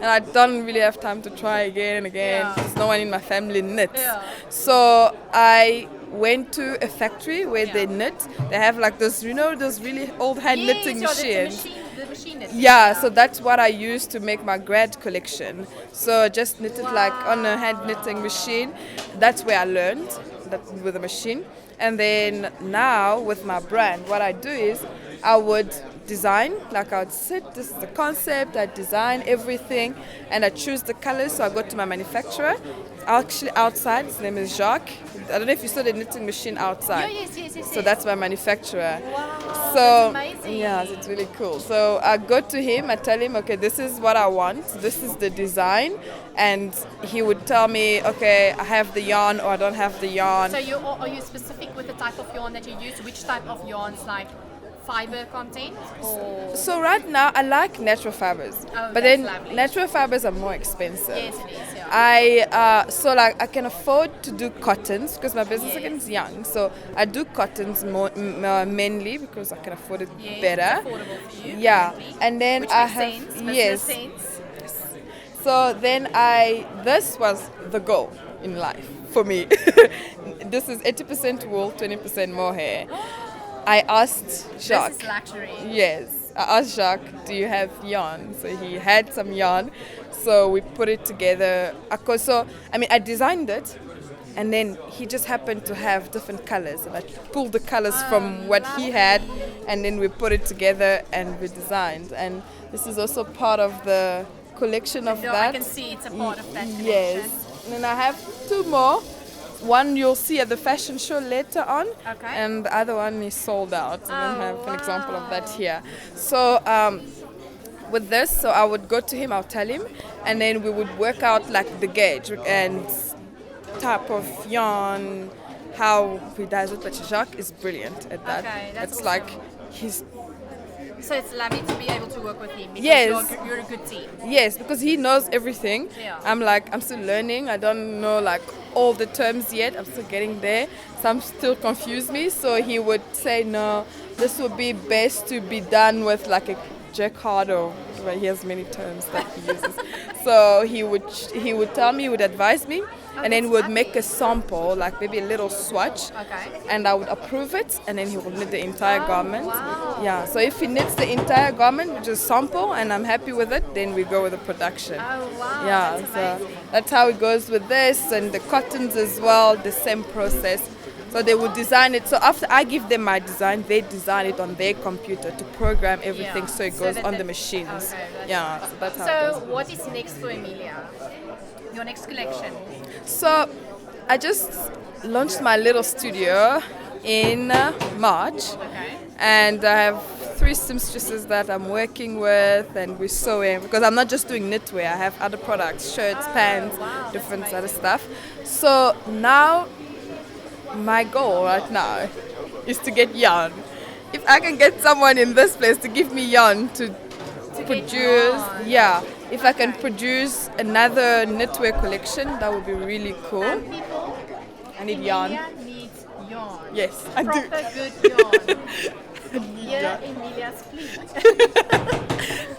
[SPEAKER 8] and I don't really have time to try again and again.
[SPEAKER 1] Yeah.
[SPEAKER 8] There's no one in my family knits.
[SPEAKER 1] Yeah.
[SPEAKER 8] So I went to a factory where they knit. They have like those, those really old hand knitting machines.
[SPEAKER 1] The machine is
[SPEAKER 8] Yeah, so that's what I used to make my grad collection. So I just knitted like on a hand knitting machine. That's where I learned that with a machine. And then now with my brand, what I do is I would design, like I would sit, this is the concept, I design everything and I choose the colors. So I go to my manufacturer, actually outside, his name is Jacques. I don't know if you saw the knitting machine outside.
[SPEAKER 1] Yes.
[SPEAKER 8] So that's my manufacturer.
[SPEAKER 1] Wow,
[SPEAKER 8] So
[SPEAKER 1] that's amazing.
[SPEAKER 8] yeah, it's really cool. So I go to him, I tell him, okay, this is what I want, this is the design, and he would tell me, okay, I have the yarn or I don't have the yarn.
[SPEAKER 1] So are you specific with the type of yarn that you use? Which type of yarns, like fiber content? Or?
[SPEAKER 8] So right now I like natural fibers,
[SPEAKER 1] Oh,
[SPEAKER 8] but
[SPEAKER 1] that's
[SPEAKER 8] then
[SPEAKER 1] lovely.
[SPEAKER 8] natural fibers are more expensive.
[SPEAKER 1] Yes, it is. Yeah.
[SPEAKER 8] I can afford to do cottons because my business again is young. So I do cottons mainly because I can afford it better.
[SPEAKER 1] It's affordable for you.
[SPEAKER 8] Yeah,
[SPEAKER 1] apparently.
[SPEAKER 8] and then
[SPEAKER 1] Which
[SPEAKER 8] I
[SPEAKER 1] makes
[SPEAKER 8] have
[SPEAKER 1] sense, business
[SPEAKER 8] yes.
[SPEAKER 1] sense.
[SPEAKER 8] So then this was the goal in life for me. This is 80% wool, 20% mohair. I asked Jacques.
[SPEAKER 1] This is luxury.
[SPEAKER 8] Yes, I asked Jacques, do you have yarn? So he had some yarn. So we put it together. I designed it, and then he just happened to have different colors. And I pulled the colors from what he had, and then we put it together and we designed. And this is also part of the collection of
[SPEAKER 1] No,
[SPEAKER 8] that.
[SPEAKER 1] I can see it's a part of that collection.
[SPEAKER 8] Yes. And then I have two more. One you'll see at the fashion show later on,
[SPEAKER 1] Okay.
[SPEAKER 8] and the other one is sold out. I don't have an example of that
[SPEAKER 1] wow.
[SPEAKER 8] here. So with this, so I would go to him, I'll tell him, and then we would work out like the gauge and type of yarn, how he does it. But Jacques is brilliant at that.
[SPEAKER 1] Okay, that's
[SPEAKER 8] it's
[SPEAKER 1] awesome.
[SPEAKER 8] like he's
[SPEAKER 1] So it's lovely to be able to work with him because
[SPEAKER 8] Yes.
[SPEAKER 1] you're a good team.
[SPEAKER 8] Yes, because he knows everything.
[SPEAKER 1] Yeah.
[SPEAKER 8] I'm still learning. I don't know like all the terms yet. I'm still getting there. Some still confuse me. So he would say, no, this would be best to be done with like a jacquard, or he has many terms that he uses. So he would tell me, he would advise me, and then we would make a sample, like maybe a little swatch,
[SPEAKER 1] Okay.
[SPEAKER 8] and I would approve it, and then he would knit the entire garment.
[SPEAKER 1] wow.
[SPEAKER 8] Yeah, so if he knits the entire garment, which is sample, and I'm happy with it, then we go with the production.
[SPEAKER 1] Oh wow.
[SPEAKER 8] Yeah,
[SPEAKER 1] That's
[SPEAKER 8] so
[SPEAKER 1] amazing.
[SPEAKER 8] that's how it goes with this, and the cottons as well, the same process. So they would design it. So after I give them my design, they design it on their computer to program everything,
[SPEAKER 1] Yeah.
[SPEAKER 8] so it
[SPEAKER 1] So
[SPEAKER 8] goes
[SPEAKER 1] that
[SPEAKER 8] on
[SPEAKER 1] the-
[SPEAKER 8] the machines.
[SPEAKER 1] okay, that's
[SPEAKER 8] Yeah, so that's how it
[SPEAKER 1] So
[SPEAKER 8] goes.
[SPEAKER 1] what is next for Emelia? Your next collection?
[SPEAKER 8] So I just launched my little studio in March,
[SPEAKER 1] Okay.
[SPEAKER 8] and I have 3 seamstresses that I'm working with, and we're sewing, because I'm not just doing knitwear, I have other products, shirts, pants,
[SPEAKER 1] wow,
[SPEAKER 8] different
[SPEAKER 1] that's
[SPEAKER 8] other stuff. So now my goal right now is to get yarn. If I can get someone in this place to give me yarn to produce,
[SPEAKER 1] yarn.
[SPEAKER 8] if I can produce another knitwear collection, that would be really cool.
[SPEAKER 1] People,
[SPEAKER 8] I need yarn.
[SPEAKER 1] Emelia needs yarn.
[SPEAKER 8] Yes, I do.
[SPEAKER 1] Proper good yarn. Here, Emelia's fleet.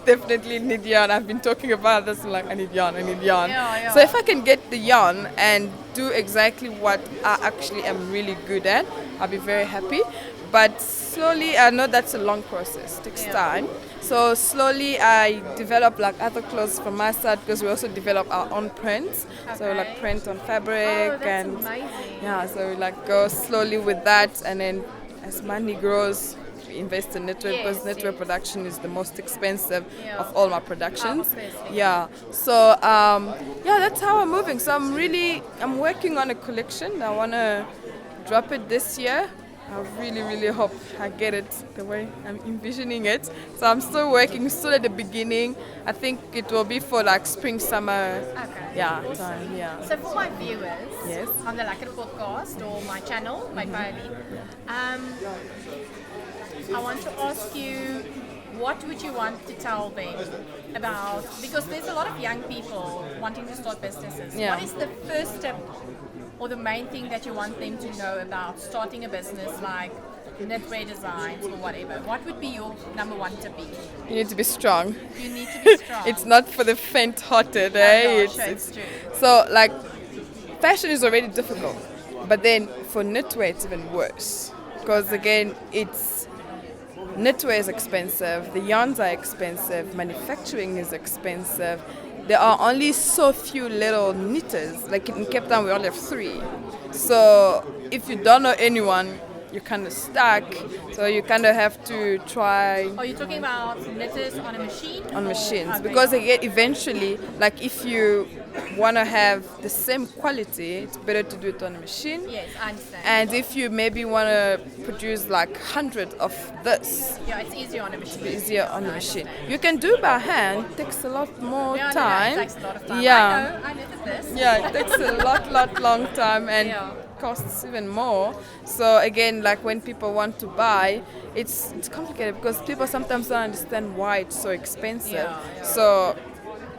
[SPEAKER 8] Definitely need yarn. I've been talking about this. I'm like, I need yarn.
[SPEAKER 1] Yeah.
[SPEAKER 8] So if I can get the yarn and do exactly what I actually am really good at, I'll be very happy. But slowly, I know that's a long process. It takes time. So slowly I develop like other clothes from my side, because we also develop our own prints. So like print on fabric,
[SPEAKER 1] Oh, that's
[SPEAKER 8] and
[SPEAKER 1] amazing.
[SPEAKER 8] yeah, so we like go slowly with that, and then as money grows, we invest in knitwear, because knitwear production is the most expensive of all my productions. Yeah. So that's how I'm moving. So I'm working on a collection. I want to drop it this year. I really, really hope I get it the way I'm envisioning it. So I'm still working, still at the beginning. I think it will be for like spring, summer.
[SPEAKER 1] Okay.
[SPEAKER 8] Time. Yeah.
[SPEAKER 1] So for my viewers
[SPEAKER 8] Yes.
[SPEAKER 1] on the Lekker podcast or my channel, my Paoli, I want to ask you, what would you want to tell them about, because there's a lot of young people wanting to start businesses.
[SPEAKER 8] Yeah.
[SPEAKER 1] What is the first step or the main thing that you want them to know about starting a business, like knitwear designs or whatever, what would be your number one tip?
[SPEAKER 8] You need to be strong.
[SPEAKER 1] You need to be strong.
[SPEAKER 8] It's not for the faint-hearted,
[SPEAKER 1] No,
[SPEAKER 8] eh?
[SPEAKER 1] sure, it's true.
[SPEAKER 8] So, like, fashion is already difficult, but then for knitwear it's even worse. Because again, knitwear is expensive, the yarns are expensive, manufacturing is expensive. There are only so few little knitters. Like in Cape Town, we only have 3. So if you don't know anyone, you're kind of stuck. So you kind of have to try
[SPEAKER 1] Are you talking about knitters on a machine?
[SPEAKER 8] on machines.
[SPEAKER 1] Okay.
[SPEAKER 8] Because again, eventually, like if you want to have the same quality, it's better to do it on a machine.
[SPEAKER 1] Yes, I understand.
[SPEAKER 8] And if you maybe want to produce like 100 of this,
[SPEAKER 1] Yeah, it's easier on a machine.
[SPEAKER 8] easier on the machine. You can do by hand, takes a lot more
[SPEAKER 1] Yeah,
[SPEAKER 8] time.
[SPEAKER 1] No, it takes a lot of time.
[SPEAKER 8] Yeah.
[SPEAKER 1] I know, I knitted this.
[SPEAKER 8] Yeah, it takes a lot long time and
[SPEAKER 1] Yeah.
[SPEAKER 8] costs even more. So again, like when people want to buy, it's complicated because people sometimes don't understand why it's so expensive.
[SPEAKER 1] Yeah.
[SPEAKER 8] So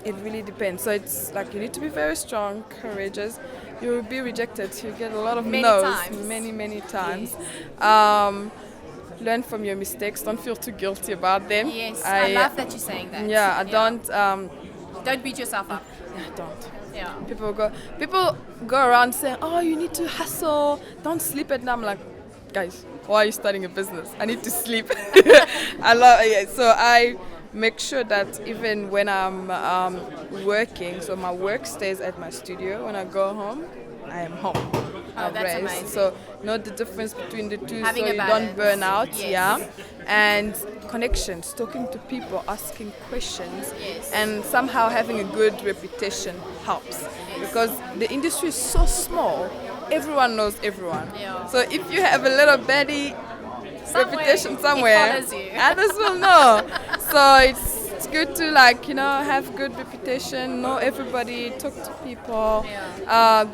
[SPEAKER 8] it really depends. So it's like you need to be very strong, courageous. You will be rejected. You get a lot of
[SPEAKER 1] Many
[SPEAKER 8] no's,
[SPEAKER 1] times.
[SPEAKER 8] many times. Learn from your mistakes. Don't feel too guilty about them.
[SPEAKER 1] Yes, I love that you're saying that.
[SPEAKER 8] Yeah, I don't.
[SPEAKER 1] Don't beat yourself up.
[SPEAKER 8] I don't.
[SPEAKER 1] Yeah.
[SPEAKER 8] People go around saying, "Oh, you need to hustle. Don't sleep at night." I'm like, guys, why are you starting a business? I need to sleep. So I make sure that even when I'm working, so my work stays at my studio. When I go home, I am home. I
[SPEAKER 1] that's
[SPEAKER 8] rest.
[SPEAKER 1] amazing.
[SPEAKER 8] So know the difference between the two,
[SPEAKER 1] Having
[SPEAKER 8] so
[SPEAKER 1] a
[SPEAKER 8] you
[SPEAKER 1] balance.
[SPEAKER 8] don't burn out.
[SPEAKER 1] Yes.
[SPEAKER 8] Yeah, and connections, talking to people, asking questions, and somehow having a good reputation helps because the industry is so small. Everyone knows everyone.
[SPEAKER 1] Yeah.
[SPEAKER 8] So if you have a little baddie reputation somewhere,
[SPEAKER 1] it follows you.
[SPEAKER 8] others will know. So it's good to have good reputation, know everybody, talk to people,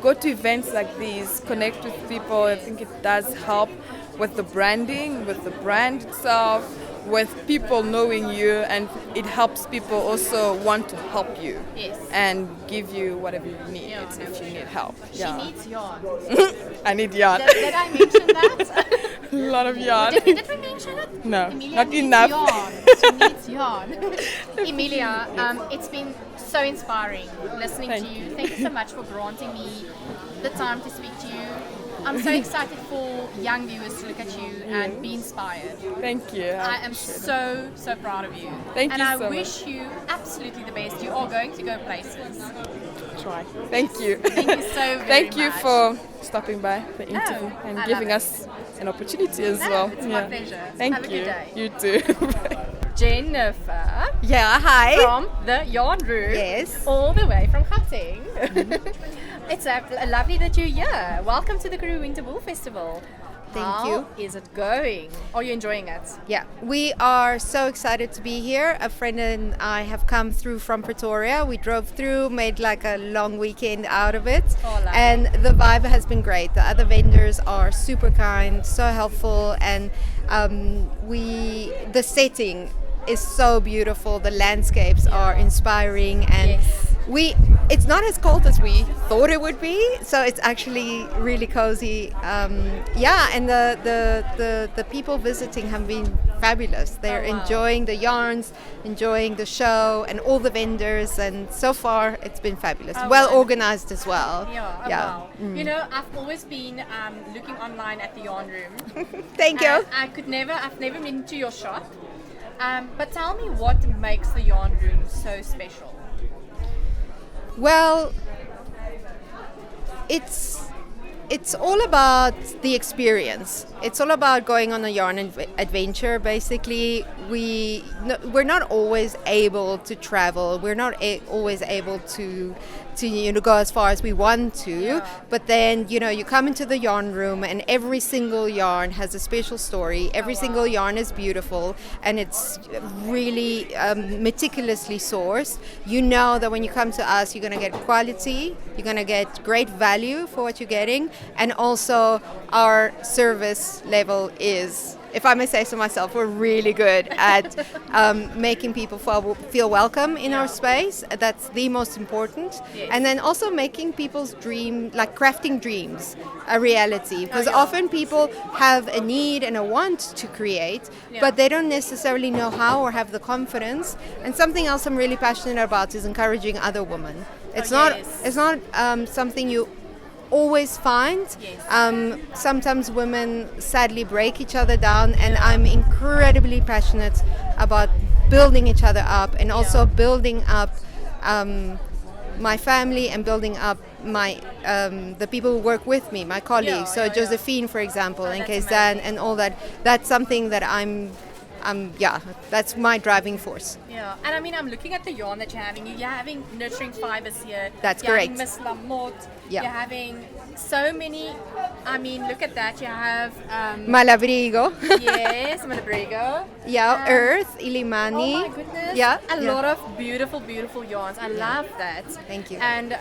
[SPEAKER 8] go to events like these, connect with people. I think it does help with the branding, with the brand itself, with people knowing you, and it helps people also want to help you and give you whatever you need if you need help.
[SPEAKER 1] She needs yarn.
[SPEAKER 8] I need yarn.
[SPEAKER 1] Did I mention that?
[SPEAKER 8] A lot of yarn.
[SPEAKER 1] Did we mention it?
[SPEAKER 8] No,
[SPEAKER 1] Emelia
[SPEAKER 8] not
[SPEAKER 1] needs
[SPEAKER 8] enough.
[SPEAKER 1] Yarn. She needs yarn. Emelia, it's been so inspiring listening to you. Thank you so much for granting me the time to speak to you. I'm so excited for young viewers to look at you and be inspired.
[SPEAKER 8] Thank you.
[SPEAKER 1] I am so proud of you.
[SPEAKER 8] Thank you
[SPEAKER 1] and
[SPEAKER 8] so
[SPEAKER 1] I wish you absolutely the best. You are going to go places.
[SPEAKER 8] Try. Thank you.
[SPEAKER 1] Thank you so very
[SPEAKER 8] Thank you
[SPEAKER 1] much.
[SPEAKER 8] for stopping by the interview and
[SPEAKER 1] I
[SPEAKER 8] giving
[SPEAKER 1] love
[SPEAKER 8] us an opportunity as well.
[SPEAKER 1] It's my pleasure.
[SPEAKER 8] Thank
[SPEAKER 1] Have a
[SPEAKER 8] you.
[SPEAKER 1] good day.
[SPEAKER 8] You too.
[SPEAKER 1] Jennifer
[SPEAKER 9] Yeah, hi.
[SPEAKER 1] from the Yarn Room.
[SPEAKER 9] Yes.
[SPEAKER 1] All the way from Gauteng. It's lovely that you're here. Welcome to the Karoo Winter Wool Festival.
[SPEAKER 9] Thank you.
[SPEAKER 1] How is it going? Are you enjoying it?
[SPEAKER 9] Yeah, we are so excited to be here. A friend and I have come through from Pretoria. We drove through, made like a long weekend out of it.
[SPEAKER 1] Oh, lovely.
[SPEAKER 9] And the vibe has been great. The other vendors are super kind, so helpful, and the setting is so beautiful. The landscapes are inspiring, and it's not as cold as we thought it would be, so it's actually really cozy. And the people visiting have been fabulous. They're enjoying the yarns, enjoying the show, and all the vendors, and so far it's been fabulous. Well organized as well.
[SPEAKER 1] Wow. You know, I've always been looking online at the Yarn Room.
[SPEAKER 9] Thank you.
[SPEAKER 1] I've never been to your shop. But tell me what makes the Yarn Room so special.
[SPEAKER 9] Well, it's all about the experience. It's all about going on a yarn adventure. Basically, we're not always able to travel. We're not always able to go as far as we want to. But then you come into the yarn room, and every single yarn has a special story. Every single yarn is beautiful, and it's really meticulously sourced. You know that when you come to us, you're going to get quality. You're going to get great value for what you're getting, and also our service level is if I may say so myself, we're really good at making people feel welcome in our space. That's the most important.
[SPEAKER 1] Yes.
[SPEAKER 9] And then also making people's dream, like crafting dreams, a reality. Because often people have a need and a want to create, but they don't necessarily know how or have the confidence. And something else I'm really passionate about is encouraging other women. It's not something you always find. Sometimes women sadly break each other down, and I'm incredibly passionate about building each other up and also building up my family and building up my the people who work with me, my colleagues. Josephine, for example, and Kaysan and all that. That's something that that's my driving force.
[SPEAKER 1] Yeah, and I mean, I'm looking at the yarn that you're having. You're having nurturing fibers here.
[SPEAKER 9] That's
[SPEAKER 1] you're
[SPEAKER 9] correct.
[SPEAKER 1] Having Miss Lamotte.
[SPEAKER 9] Yeah.
[SPEAKER 1] You're having so many. I mean, look at that. You have
[SPEAKER 9] Malabrigo.
[SPEAKER 1] Yes, Middelburg.
[SPEAKER 9] Earth, Ilimani.
[SPEAKER 1] Oh my goodness.
[SPEAKER 9] Yeah.
[SPEAKER 1] A lot of beautiful, beautiful yarns. I love that.
[SPEAKER 9] Thank you.
[SPEAKER 1] And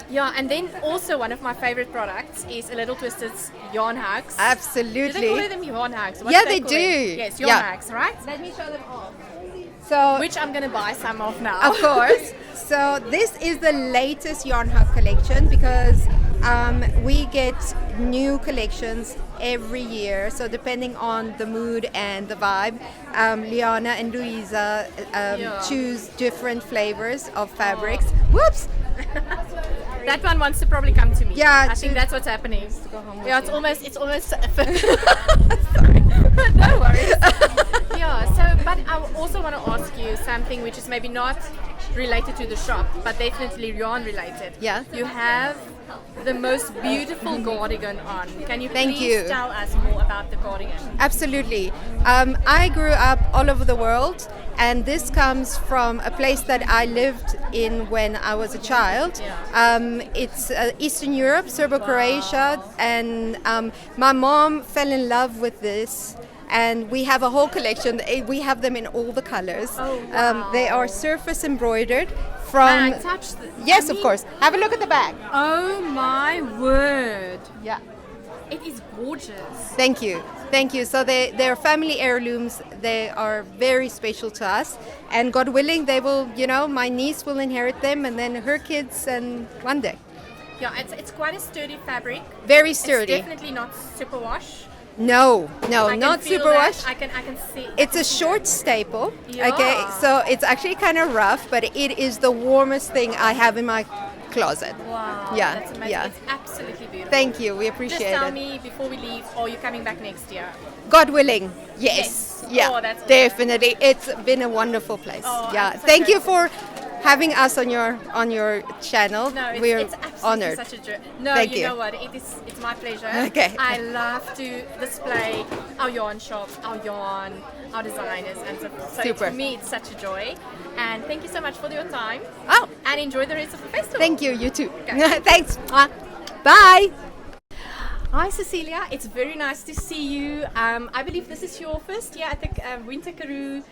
[SPEAKER 1] and then also one of my favorite products is a Little Twisted's yarn hugs.
[SPEAKER 9] Absolutely.
[SPEAKER 1] Do they call them yarn hugs? What
[SPEAKER 9] Yeah,
[SPEAKER 1] do
[SPEAKER 9] they
[SPEAKER 1] call
[SPEAKER 9] do.
[SPEAKER 1] them? Yes, yarn hugs, right? Let me show them off.
[SPEAKER 9] So,
[SPEAKER 1] Which I'm going to buy some of now.
[SPEAKER 9] of course. So this is the latest yarn hug collection because we get new collections every year. So depending on the mood and the vibe, Liana and Louisa choose different flavors of fabrics. Whoops!
[SPEAKER 1] That one wants to probably come to me.
[SPEAKER 9] Yeah,
[SPEAKER 1] I think that's what's happening. Yeah, it's almost.
[SPEAKER 9] Sorry.
[SPEAKER 1] No worries. But I also want to ask you something which is maybe not related to the shop, but definitely yarn related.
[SPEAKER 9] Yeah.
[SPEAKER 1] You have the most beautiful cardigan on. Can you
[SPEAKER 9] Thank
[SPEAKER 1] please
[SPEAKER 9] you.
[SPEAKER 1] tell us more about the cardigan?
[SPEAKER 9] Absolutely. I grew up all over the world, and this comes from a place that I lived in when I was a child. It's Eastern Europe, Serbo-Croatia, and my mom fell in love with this. And we have a whole collection. We have them in all the colors.
[SPEAKER 1] Oh, wow.
[SPEAKER 9] They are surface embroidered from.
[SPEAKER 1] Can I touch this?
[SPEAKER 9] Yes, of course. Have a look at the bag.
[SPEAKER 1] Oh my word!
[SPEAKER 9] Yeah.
[SPEAKER 1] It is gorgeous.
[SPEAKER 9] Thank you. Thank you. So they're family heirlooms. They are very special to us. And God willing, they will, my niece will inherit them and then her kids and one day.
[SPEAKER 1] Yeah, it's quite a sturdy fabric.
[SPEAKER 9] Very sturdy.
[SPEAKER 1] It's definitely not superwash.
[SPEAKER 9] No,
[SPEAKER 1] I
[SPEAKER 9] not
[SPEAKER 1] can feel
[SPEAKER 9] superwash.
[SPEAKER 1] that. I can see.
[SPEAKER 9] It's a short staple.
[SPEAKER 1] Yeah.
[SPEAKER 9] Okay, so it's actually kind of rough, but it is the warmest thing I have in my closet.
[SPEAKER 1] Wow.
[SPEAKER 9] Yeah,
[SPEAKER 1] That's amazing.
[SPEAKER 9] yeah.
[SPEAKER 1] It's absolutely beautiful.
[SPEAKER 9] Thank you. We appreciate
[SPEAKER 1] Just tell
[SPEAKER 9] it.
[SPEAKER 1] me before we leave, are you coming back next year?
[SPEAKER 9] God willing, yes. Yeah,
[SPEAKER 1] Oh, that's awesome.
[SPEAKER 9] definitely. It's been a wonderful place.
[SPEAKER 1] Oh,
[SPEAKER 9] yeah.
[SPEAKER 1] I'm so
[SPEAKER 9] Thank you
[SPEAKER 1] grateful.
[SPEAKER 9] for having us on your channel.
[SPEAKER 1] No,
[SPEAKER 9] We're
[SPEAKER 1] it's absolutely
[SPEAKER 9] honored.
[SPEAKER 1] such a joy. No,
[SPEAKER 9] Thank
[SPEAKER 1] you
[SPEAKER 9] you.
[SPEAKER 1] know what? It's my pleasure.
[SPEAKER 9] Okay.
[SPEAKER 1] I love to display our yarn shops, our yarn, our designers, and so
[SPEAKER 9] Super.
[SPEAKER 1] for me, it's such a joy. And thank you so much for your time.
[SPEAKER 9] Oh,
[SPEAKER 1] And enjoy the rest of the festival.
[SPEAKER 9] thank you. You too.
[SPEAKER 1] Okay.
[SPEAKER 9] Thanks. Bye.
[SPEAKER 1] Hi Cecilia, it's very nice to see you. I believe this is your first year at the Winter Karoo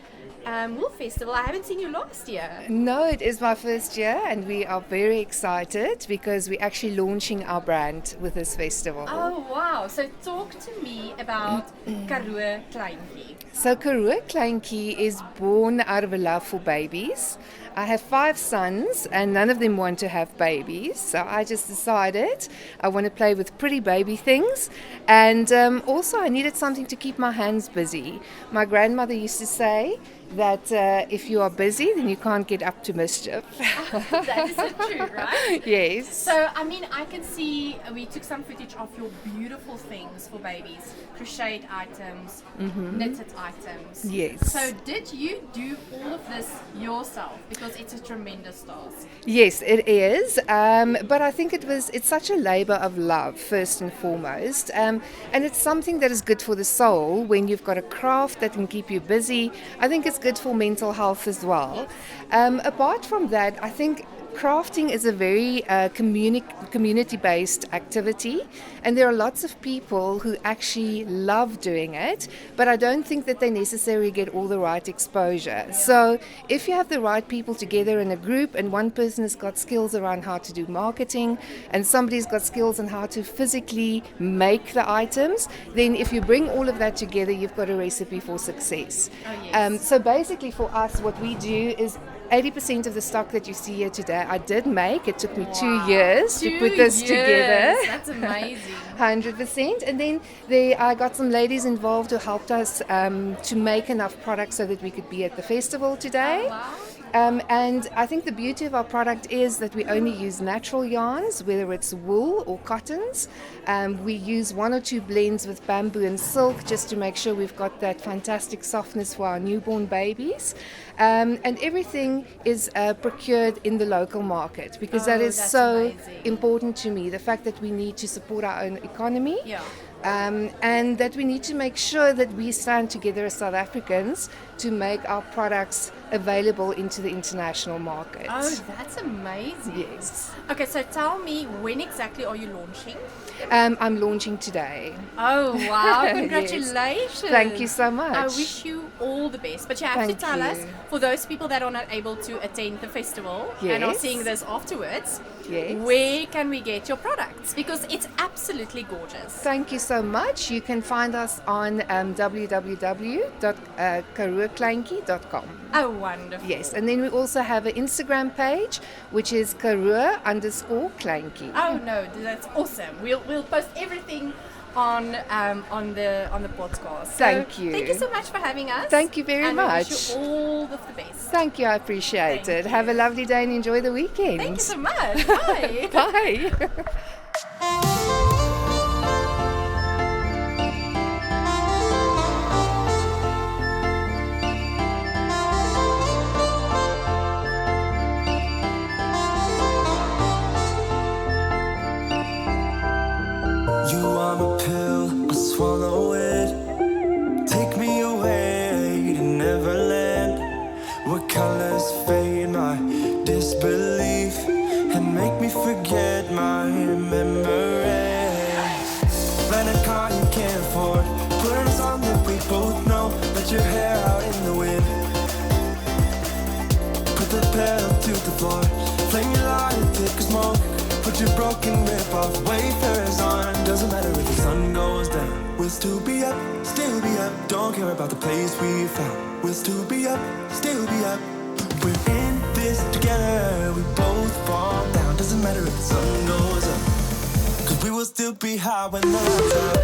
[SPEAKER 1] Wool Festival. I haven't seen you last year.
[SPEAKER 10] No, it is my first year and we are very excited because we're actually launching our brand with this festival.
[SPEAKER 1] Oh wow, so talk to me about Karoo Clanky.
[SPEAKER 10] So Karoo Clanky is born out of a love for babies. I have 5 sons and none of them want to have babies, so I just decided I want to play with pretty baby things, and also I needed something to keep my hands busy. My grandmother used to say that if you are busy then you can't get up to mischief.
[SPEAKER 1] That is so true, right?
[SPEAKER 10] Yes.
[SPEAKER 1] So, I mean, I can see we took some footage of your beautiful things for babies, crocheted items, knitted items.
[SPEAKER 10] Yes.
[SPEAKER 1] So, did you do all of this yourself? Because it's a tremendous task.
[SPEAKER 10] Yes, it is, but I think it's such a labor of love first and foremost, and it's something that is good for the soul when you've got a craft that can keep you busy. I think it's good for mental health as well. Apart from that, I think crafting is a very community-based activity, and there are lots of people who actually love doing it, but I don't think that they necessarily get all the right exposure. So if you have the right people together in a group, and one person has got skills around how to do marketing, and somebody's got skills on how to physically make the items, then if you bring all of that together, you've got a recipe for success. So basically for us, what we do is 80% of the stock that you see here today, I did make. It took me 2 years to put this together.
[SPEAKER 1] That's amazing.
[SPEAKER 10] 100%. And then I got some ladies involved who helped us to make enough products so that we could be at the festival today.
[SPEAKER 1] Oh, wow.
[SPEAKER 10] And I think the beauty of our product is that we only use natural yarns, whether it's wool or cottons. We use 1 or 2 blends with bamboo and silk just to make sure we've got that fantastic softness for our newborn babies. And everything is procured in the local market, because that is so important to me, the fact that we need to support our own economy.
[SPEAKER 1] Yeah.
[SPEAKER 10] And that we need to make sure that we stand together as South Africans to make our products available into the international market.
[SPEAKER 1] Oh, that's amazing.
[SPEAKER 10] Yes.
[SPEAKER 1] Okay, so tell me, when exactly are you launching?
[SPEAKER 10] I'm launching today.
[SPEAKER 1] Oh, wow.
[SPEAKER 10] Yes.
[SPEAKER 1] Congratulations.
[SPEAKER 10] Thank you so much.
[SPEAKER 1] I wish you all the best. But you have to tell us, for those people that are not able to attend the festival and are seeing this afterwards, where can we get your products? Because it's absolutely gorgeous.
[SPEAKER 10] Thank you so much. You can find us on www.karookleintjie.com.
[SPEAKER 1] Oh, wonderful.
[SPEAKER 10] Yes, and then we also have an Instagram page, which is Karoo_Clanky.
[SPEAKER 1] Oh no, that's awesome. We'll post everything on the podcast.
[SPEAKER 10] Thank you.
[SPEAKER 1] Thank you so much for having us.
[SPEAKER 10] Thank you very much.
[SPEAKER 1] We wish you all of the best.
[SPEAKER 10] Thank you, I appreciate it. Have a lovely day and enjoy the weekend.
[SPEAKER 1] Thank you so much. Bye.
[SPEAKER 10] Bye.
[SPEAKER 11] You are my pill, I swallow it. Take me away to Neverland, where colors fade my disbelief and make me forget my memories. Rent a car you can't afford, put on a song that we both know. Let your hair out in the wind, put the pedal to the floor. Flame your light, take a smoke. Put your broken rip-off wafers on. Doesn't matter if the sun goes down, we'll still be up, still be up. Don't care about the place we found. We'll still be up, still be up. We're in this together, we both fall down. Doesn't matter if the sun goes up, 'cause we will still be high when the lights out.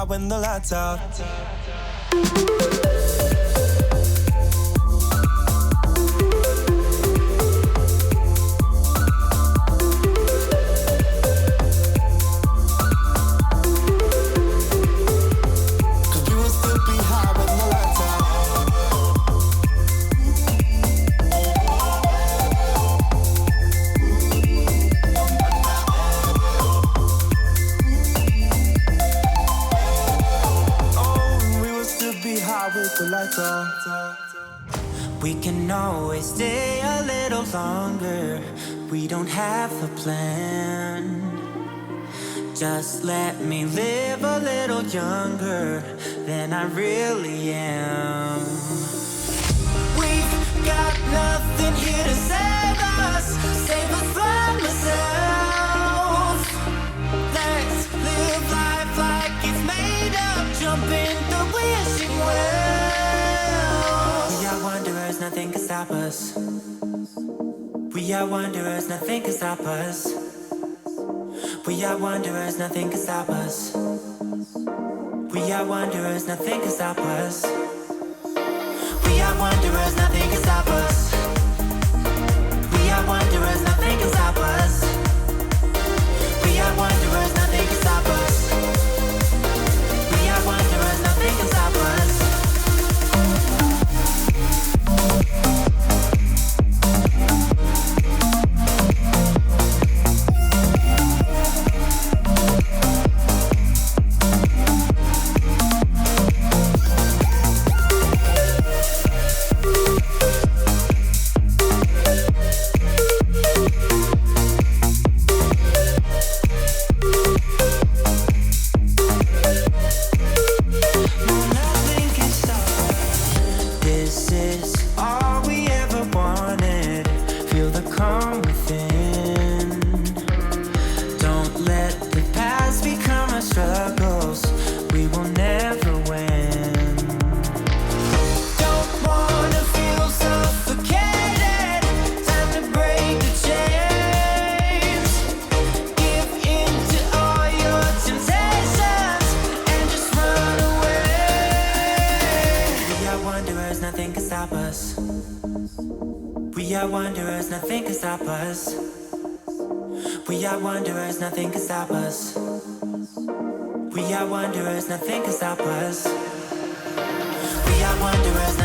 [SPEAKER 11] When the lights out. We can always stay a little longer. We don't have a plan. Just let me live a little younger than I really am. We've got nothing here to save us from ourselves. Let's live life like it's made up. Jump in the wishing well. We are wanderers, nothing can stop us. We are wanderers, nothing can stop us. We are wanderers, nothing can stop us. We are wanderers, nothing can stop us. We are wanderers, nothing can stop us. We are wanderers, nothing can stop us. We are wanderers, nothing can stop us. We are wanderers, nothing can stop us. We are wanderers, nothing can stop us. We are wanderers, nothing can stop us. We are wanderers, nothing can stop us. We are wanderers,